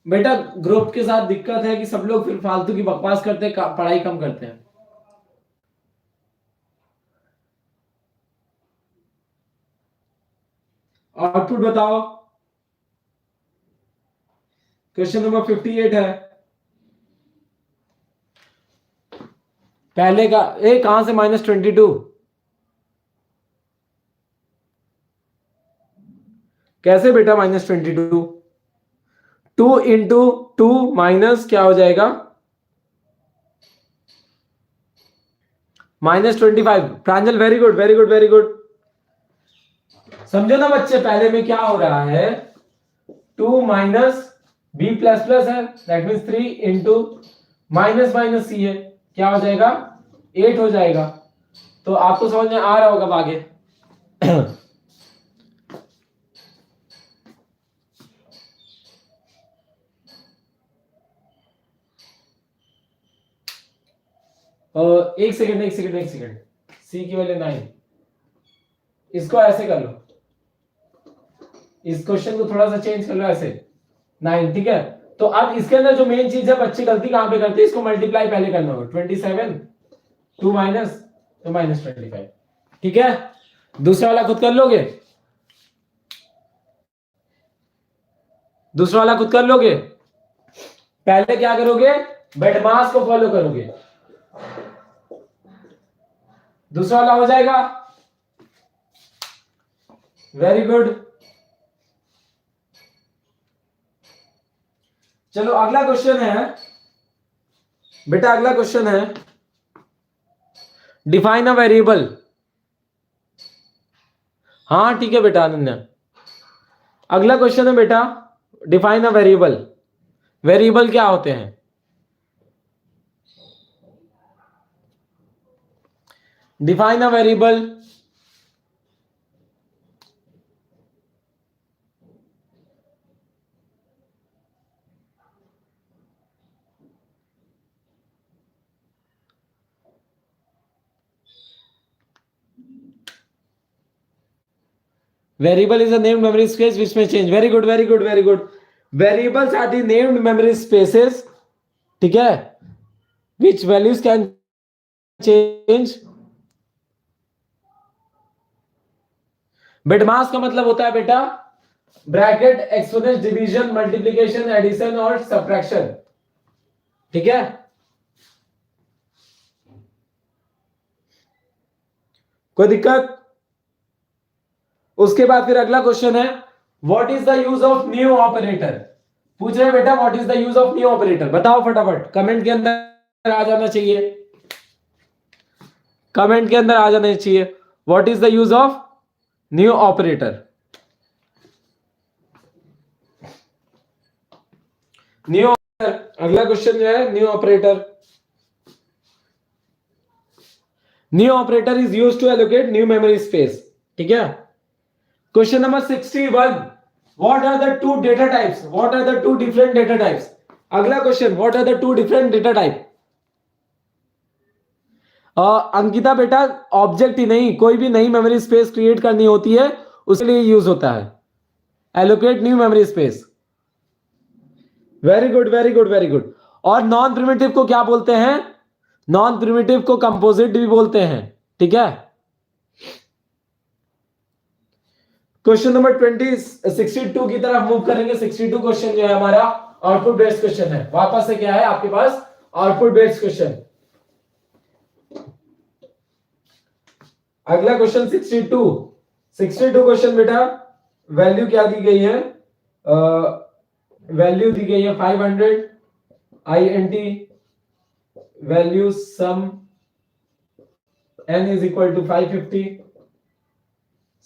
बेटा। ग्रुप के साथ दिक्कत है कि सब लोग फिर फालतू की बकवास करते हैं, पढ़ाई कम करते हैं। आउटपुट बताओ। क्वेश्चन नंबर 58 है। पहले का ए कहां से -22, कैसे बेटा -22? 2 इंटू 2 माइनस क्या हो जाएगा, -25। Pranjal very good very good very good. समझो ना बच्चे, पहले में क्या हो रहा है, 2 माइनस बी प्लस प्लस है, that means 3 into minus minus C है, क्या हो जाएगा, 8 हो जाएगा। तो आपको समझ में आ रहा होगा आगे। एक सेकंड एक सेकंड एक सेकंड, सी की वैल्यू 9, इसको ऐसे कर लो, इस क्वेश्चन को थोड़ा सा चेंज कर लो, ऐसे 9, ठीक है। तो अब इसके अंदर जो मेन चीज है, बच्चे गलती कहां पे करते हैं, इसको मल्टीप्लाई पहले करना होगा, 27 2 माइनस तो -25, ठीक है। दूसरा वाला खुद कर लोगे, दूसरा वाला खुद कर लोगे। पहले क्या करोगे, बेडमास को फॉलो करोगे, दूसरा वाला हो जाएगा। Very good. चलो अगला क्वेश्चन है बेटा, अगला क्वेश्चन है डिफाइन अ वेरिएबल। हाँ ठीक है बेटा अनन्या, अगला क्वेश्चन है बेटा, डिफाइन अ वेरिएबल। वेरिएबल क्या होते हैं, define a variable. Variable is a named memory space which may change. Very good, very good, very good. Variables are the named memory spaces. ठीक है, which values can change. बिटमास का मतलब होता है बेटा bracket, exponent, division, multiplication, addition और subtraction. ठीक है, कोई दिक्कत? उसके बाद फिर अगला क्वेश्चन है what is the use of new operator. पूछ रहे बेटा what is the use of new operator. बताओ फटाफट, कमेंट के अंदर आ जाना चाहिए, कमेंट के अंदर आ जाना चाहिए. What is the use of new operator. New operator, अगला क्वेश्चन जो है new operator. New operator is used to allocate new memory space. ठीक है, question number 61. What are the two data types. What are the two different data types. अगला question, what are the two different data type. Ankita बेटा object ही नहीं, कोई भी नई memory space create करनी होती है उसके लिए यूज होता है allocate new memory space. Very good, very good, very good. और नॉन प्रिमिटिव को क्या बोलते हैं. नॉन प्रिमिटिव को कंपोजिट भी बोलते हैं. ठीक है, क्वेश्चन नंबर 62 की तरफ मूव करेंगे. 62 क्वेश्चन जो है हमारा आउटपुट बेस्ड क्वेश्चन है. वापस से क्या है आपके पास आउटपुट बेस्ड क्वेश्चन. अगला क्वेश्चन 62 क्वेश्चन बेटा वैल्यू क्या दी गई है. वैल्यू दी गई है 500 INT value sum n is equal to 550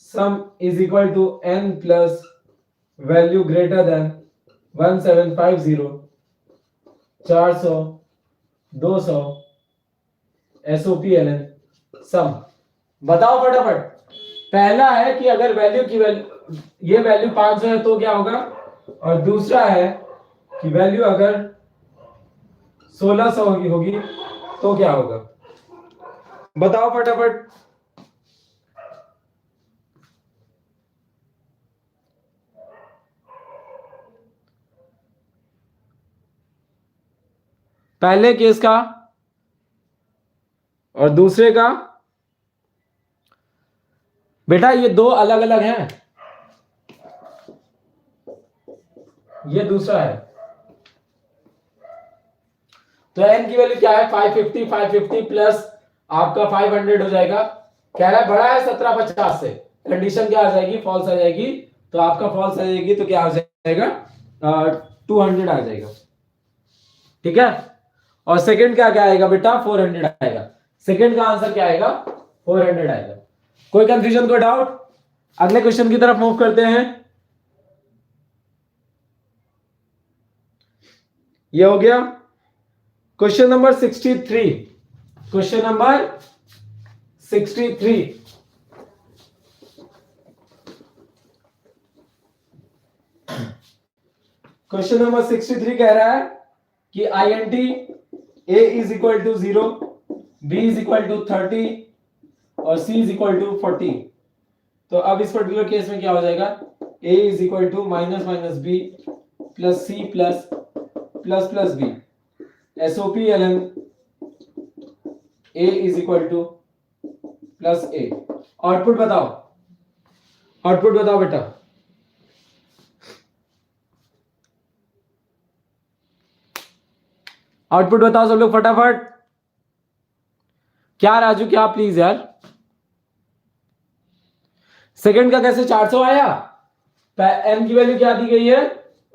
sum is equal to n plus value greater than 1750 400 200 SOPLN सम. बताओ फटाफट. पहला है कि अगर वैल्यू की ये वैल्यू 500 है तो क्या होगा, और दूसरा है कि वैल्यू अगर 1600 होगी तो क्या होगा. बताओ फटाफट. पहले केस का और दूसरे का बेटा ये दो अलग अलग हैं. ये दूसरा है तो n की वैल्यू क्या है 550 प्लस आपका 500 हो जाएगा. कह रहा है बड़ा है 1750 से. कंडीशन क्या आ जाएगी, फॉल्स आ जाएगी. तो आपका फॉल्स आ जाएगी तो क्या आ जाएगा 200 आ जाएगा. ठीक है, और सेकंड क्या क्या आएगा बेटा 400 आएगा. सेकंड का आंसर क्या आएगा 400 आएगा. कोई कंफ्यूजन, कोई डाउट. अगले क्वेश्चन की तरफ मूव करते हैं. ये हो गया question number 63. Question number 63. Question number 63 कह रहा है कि INT A is equal to 0, B is equal to 30 और C is equal to 40. तो अब इस पर्टिकुलर केस में क्या हो जाएगा A is equal to minus minus B plus C plus plus plus B. SOPLN A is equal to plus A. Output बताओ, output बताओ बेटा. आउटपुट बताओ सब लोग फटाफट. क्या राजू, क्या प्लीज यार. सेकंड का कैसे 400 आया. n की वैल्यू क्या दी गई है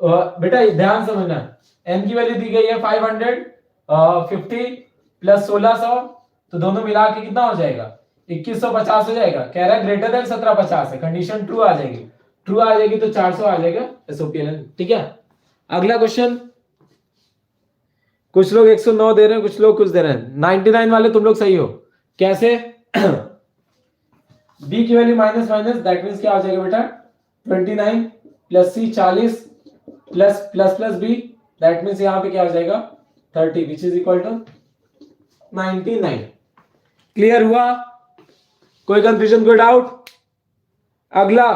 बेटा, ध्यान समझना. n की वैल्यू दी गई है 550 प्लस 1600, तो दोनों मिला के कितना हो जाएगा 2150 हो जाएगा. कह रहा है ग्रेटर देन 1750 है. कंडीशन ट्रू आ जाएगी. ट्रू आ जाएगी तो 400 आ जाएगा SOPLN. ठीक है, अगला क्वेश्चन. कुछ लोग 109 दे रहे हैं, कुछ लोग कुछ दे रहे हैं. 99 वाले तुम लोग सही हो. कैसे b की value minus minus that means क्या हो जाएगा बेटा 29 plus c 40 plus plus plus b that means यहां पे क्या हो जाएगा 30 which is equal to 99. Clear हुआ, कोई कंफ्यूजन, कोई डाउट. अगला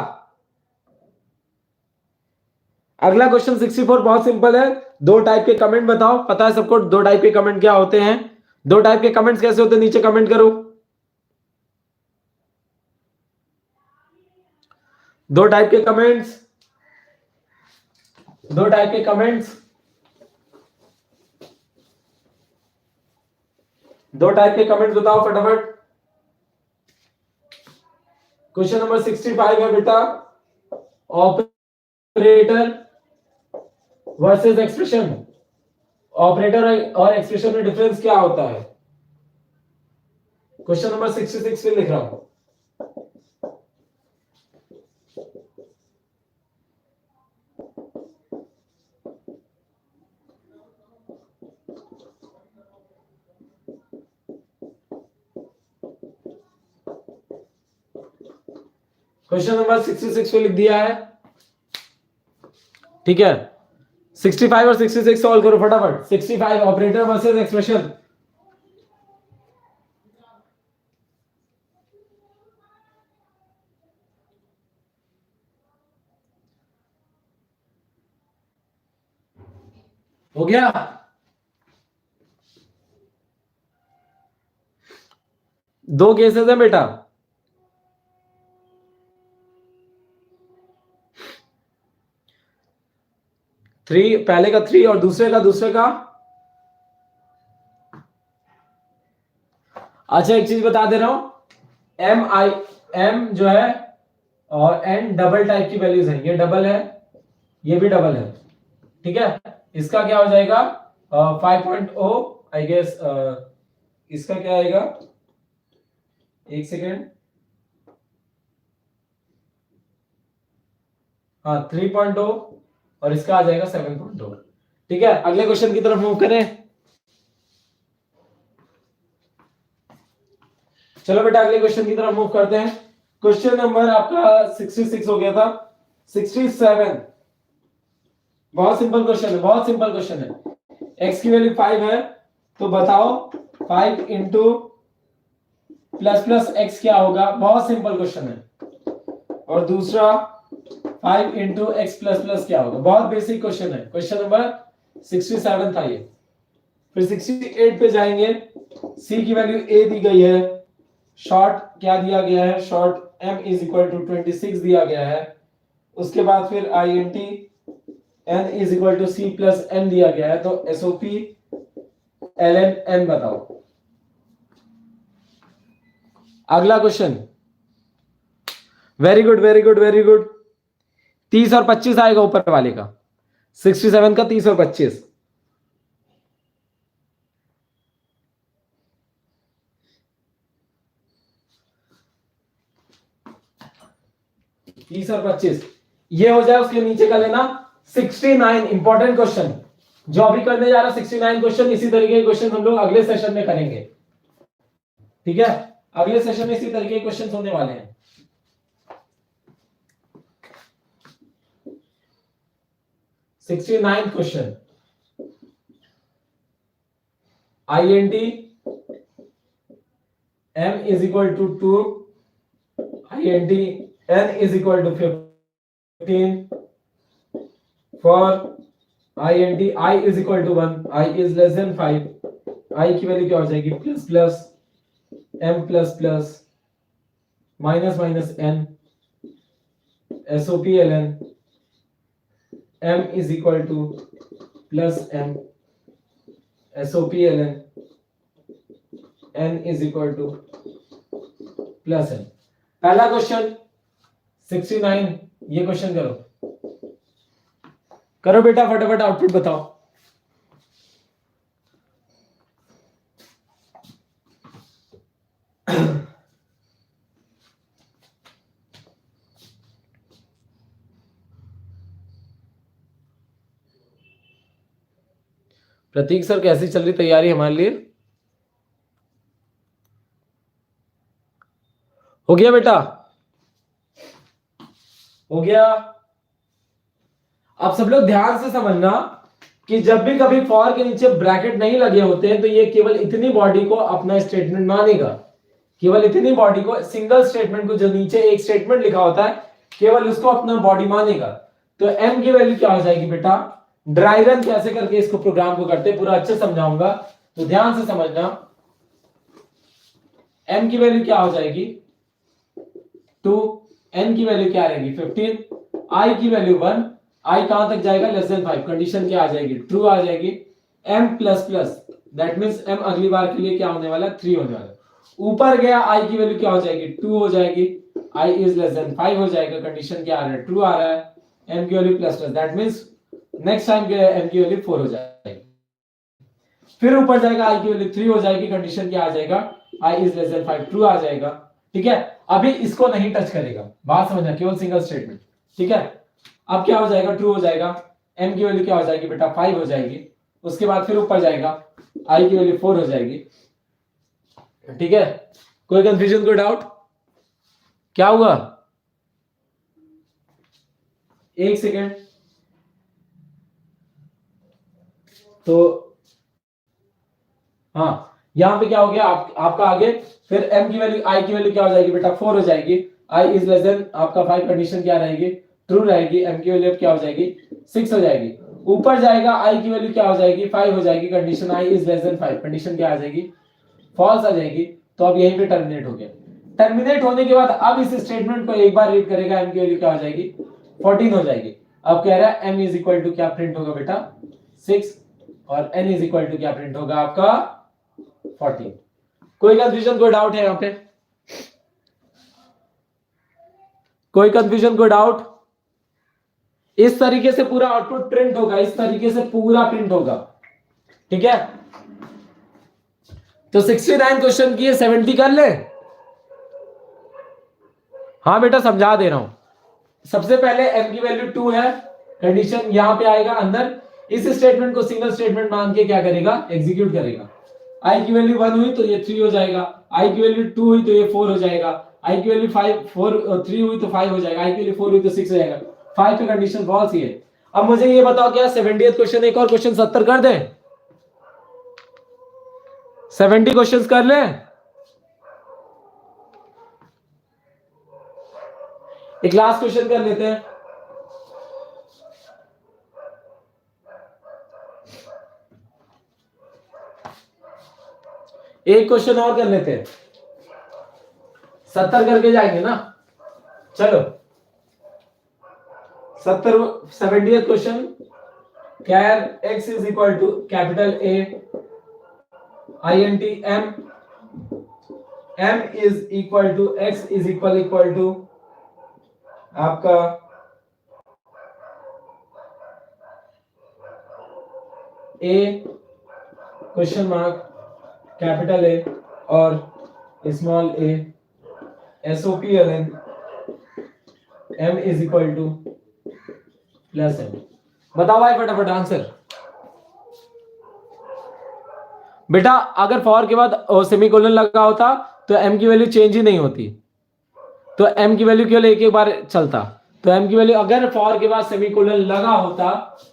अगला क्वेश्चन 64 बहुत सिंपल है। दो टाइप के कमेंट बताओ, पता है सबको दो टाइप के कमेंट क्या होते हैं? दो टाइप के कमेंट्स कैसे होते हैं, नीचे कमेंट करो। दो टाइप के कमेंट्स, दो टाइप के कमेंट्स, दो टाइप के कमेंट्स बताओ फटाफट। क्वेश्चन नंबर 65 है बेटा, ऑपरेटर वर्सेस एक्सप्रेशन। ऑपरेटर और एक्सप्रेशन में डिफरेंस क्या होता है? क्वेश्चन नंबर 66 पे लिख रहा हूं। क्वेश्चन नंबर 66 पे लिख दिया है, ठीक है। 65 और 66 सॉल्व करो फटाफट। 65 ऑपरेटर वर्सेस एक्सप्रेशन। हो गया? दो केसेस है बेटा, थ्री, पहले का 3 और दूसरे का। अच्छा एक चीज बता दे रहा हूं, एम जो है और एन डबल टाइप की वैल्यूज है। ये डबल है, ये भी डबल है, ठीक है। इसका क्या हो जाएगा 5.0 आई गेस। इसका क्या आएगा, एक सेकेंड, हाँ 3.0 और इसका आ जाएगा 7.0, ठीक है। अगले क्वेश्चन की तरफ मूव करें। चलो बेटा अगले क्वेश्चन की तरफ मूव करते हैं। क्वेश्चन नंबर आपका 66 हो गया था। 67 बहुत सिंपल क्वेश्चन है, बहुत सिंपल क्वेश्चन है। x की वैल्यू 5 है तो बताओ 5 इंटू प्लस प्लस एक्स क्या होगा। बहुत सिंपल क्वेश्चन है। और दूसरा 5 इंटू एक्स प्लस प्लस क्या होगा। बहुत बेसिक क्वेश्चन है। क्वेश्चन नंबर 67 था ये। फिर 68 पे जाएंगे। c की वैल्यू a दी गई है, शॉर्ट क्या दिया गया है, short m is equal to 26 दिया गया है। उसके बाद फिर int n is equal to c plus n दिया गया है। तो SOP ln n बताओ। अगला question, very good very good very good. 30 और 25 आएगा ऊपर वाले का, 67 का 30 और 25। और 25 ये हो जाए, उसके नीचे का लेना 69। इंपॉर्टेंट क्वेश्चन जो अभी करने जा रहा 69 क्वेश्चन, इसी तरीके के क्वेश्चन हम लोग अगले सेशन में करेंगे, ठीक है। अगले सेशन में इसी तरीके के क्वेश्चन होने वाले हैं। Question int m is equal to 2, int n is equal to 15 for int I is equal to 1, I is less than 5, I की वैल्यू क्या हो जाएगी plus plus m plus plus minus minus n SOP ln m is equal to plus m SOP ln n is equal to plus n। पहला question 69, ये question करो। करो बेटा फटाफट आउटपुट बताओ। प्रतीक सर कैसी चल रही तैयारी हमारे लिए? हो गया बेटा, हो गया। अब सब लोग ध्यान से समझना कि जब भी कभी फॉर के नीचे ब्रैकेट नहीं लगे होते हैं तो ये केवल इतनी बॉडी को अपना स्टेटमेंट मानेगा। केवल इतनी बॉडी को, सिंगल स्टेटमेंट को, जो नीचे एक स्टेटमेंट लिखा होता है केवल उसको अपना बॉडी मानेगा। तो m की वैल्यू क्या हो जाएगी बेटा, ड्राई रन कैसे करके इसको प्रोग्राम को करते हैं पूरा अच्छे समझाऊंगा, तो ध्यान से समझना। m की वैल्यू क्या हो जाएगी 2, n की वैल्यू क्या रहेगी 15, i की वैल्यू 1, i कहां तक जाएगा लेस देन 5, कंडीशन क्या आ जाएगी ट्रू आ जाएगी, m plus plus that means m अगली बार के लिए क्या होने वाला 3 होने वाला, ऊपर गया i की वैल्यू क्या हो जाएगी 2 हो जाएगी, i इज लेस देन 5 हो जाएगा, कंडीशन क्या आ रहा है ट्रू आ रहा है, m की value plus plus that means next time के m की वैल्यू 4 हो जाएगी, फिर ऊपर जाएगा i की वैल्यू 3 हो जाएगी, कंडीशन क्या आ जाएगा i is less than 5 true आ जाएगा। ठीक है, अभी इसको नहीं टच करेगा, बात समझना, केवल सिंगल स्टेटमेंट। ठीक है, अब क्या हो जाएगा ट्रू हो जाएगा, m की वैल्यू क्या हो जाएगी बेटा 5 हो जाएगी, उसके बाद फिर ऊपर जाएगा i की वैल्यू 4 हो जाएगी। ठीक है, कोई कंफ्यूजन कोई डाउट, क्या हुआ, एक सेकेंड, तो हाँ यहां पे क्या हो गया आपका आगे, फिर m की वैल्यू i की वैल्यू क्या हो जाएगी बेटा 4 हो जाएगी, i इज लेस देन आपका 5, कंडीशन क्या रहेगी ट्रू रहेगी, m की वैल्यू क्या हो जाएगी 6 हो जाएगी, ऊपर जाएगा i की वैल्यू क्या हो जाएगी 5 हो जाएगी, condition i is less than 5, condition क्या आ जाएगी फॉल्स आ जाएगी, तो अब यहीं पे टर्मिनेट हो गया। टर्मिनेट होने के बाद अब इस स्टेटमेंट को एक बार रीड करेगा, m की वैल्यू क्या हो जाएगी 14 हो जाएगी। अब कह रहा है m इज इक्वल टू क्या प्रिंट होगा बेटा 6 और n इज इक्वल टू क्या प्रिंट होगा आपका 14। कोई कंफ्यूजन कोई डाउट है यहां पे, कोई कंफ्यूजन कोई डाउट, इस तरीके से पूरा आउटपुट प्रिंट होगा, इस तरीके से पूरा प्रिंट होगा। ठीक है, तो 69 क्वेश्चन की 70 कर ले। हाँ बेटा समझा दे रहा हूं, सबसे पहले m की वैल्यू 2 है, कंडीशन यहां पे आएगा अंदर, इस स्टेटमेंट को सिंगल स्टेटमेंट मान के क्या करेगा एग्जीक्यूट करेगा, i की वैल्यू 1 हुई तो ये 3 हो जाएगा, i की वैल्यू 2 हुई तो ये 4 हो जाएगा, i की वैल्यू 3 हुई तो 5 हो जाएगा, i की वैल्यू 4 हुई तो 6 हो जाएगा, 5 पे कंडीशन फॉल्स ही है। अब मुझे ये बताओ क्या 70th क्वेश्चन, एक और क्वेश्चन 70 कर दे, 70 क्वेश्चंस कर ले, एक लास्ट क्वेश्चन कर लेते हैं। एक क्वेश्चन और कर लेते हैं, 70 करके जाएंगे ना, चलो 70th question, char x is equal to capital A INT m is equal to x is equal to आपका A question mark capital A और small a SOPLN m is equal to plus m। बताओ भाई फटाफट answer. बेटा अगर for के बाद semicolon लगा होता तो m की वैल्यू चेंज ही नहीं होती, तो m की वैल्यू केवल एक बार चलता, तो m की वैल्यू अगर फॉर के बाद सेमीकोलन लगा होता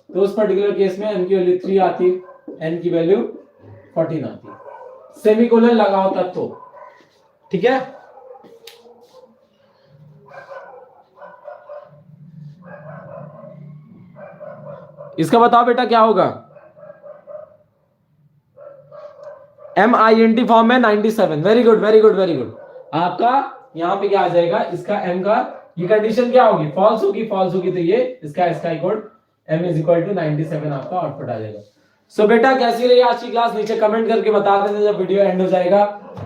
तो उस पर्टिकुलर केस में m की वैल्यू 3 आती, n की वैल्यू 14 आती, सेमीकोलन लगा होता तो। ठीक है, इसका बताओ बेटा क्या होगा, MINT फॉर्म में 97, very good very good very good. आपका यहां पे क्या आ जाएगा, इसका m का ये कंडीशन क्या होगी फॉल्स होगी तो ये इसका code m is equal to 97 आपका आउटपुट आ जाएगा। सो बेटा कैसी रही आज की क्लास, नीचे कमेंट करके बता देना जब वीडियो एंड हो जाएगा,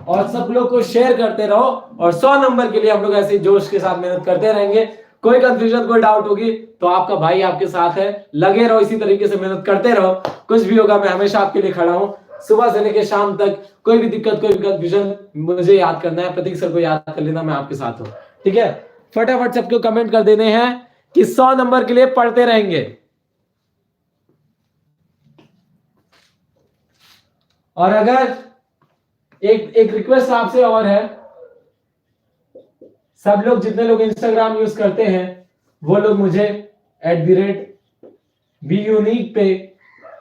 और सब लोग को शेयर करते रहो, और 100 नंबर के लिए हम लोग ऐसे जोश के साथ मेहनत करते रहेंगे। कोई कंफ्यूजन कोई डाउट होगी तो आपका भाई आपके साथ है, लगे रहो इसी तरीके से मेहनत करते रहो, कुछ भी होगा मैं हमेशा आपके लिए खड़ा हूं, सुबह से लेकर शाम तक। कोई भी दिक्कत कोई भी कंफ्यूजन मुझे याद करना है, प्रतीक सर को याद कर लेना, मैं आपके साथ हूं। ठीक है, फटाफट सबको कमेंट कर देने हैं कि 100 नंबर के लिए पढ़ते रहेंगे। और अगर एक रिक्वेस्ट आपसे और है, सब लोग जितने लोग इंस्टाग्राम यूज करते हैं वो लोग मुझे @BeUnique पे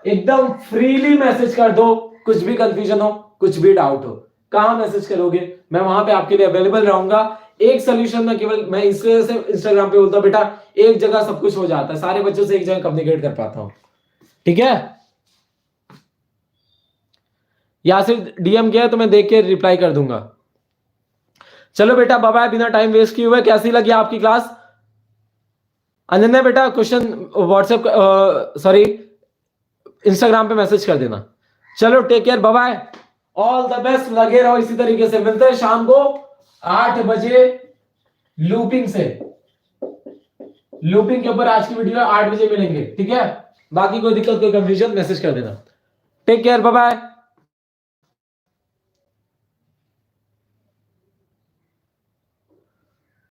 एकदम फ्रीली मैसेज कर दो, कुछ भी कंफ्यूजन हो कुछ भी डाउट हो। कहां मैसेज करोगे, मैं वहां पे आपके लिए अवेलेबल रहूंगा। एक सोल्यूशन में केवल मैं इसलिए से इंस्टाग्राम पे बोलता हूं बेटा, एक जगह सब कुछ हो जाता है, सारे बच्चों से एक जगह कम्युनिकेट कर पाता हूं, ठीक है। या सिर्फ डीएम किया है तो मैं देख के रिप्लाई कर दूंगा। चलो बेटा बाय बाय, बिना टाइम वेस्ट किए हुए। कैसी लगी आपकी क्लास? अनन्या बेटा क्वेश्चन व्हाट्सएप सॉरी इंस्टाग्राम पे मैसेज कर देना। चलो take care, bye bye, all the best, लगे रहो इसी तरीके से। मिलते हैं शाम को 8 बजे लूपिंग से, लूपिंग के ऊपर आज की वीडियो 8 बजे मिलेंगे, ठीक है। बाकी कोई दिक्कत कोई कंफ्यूजन मैसेज कर देना। Take care, bye bye.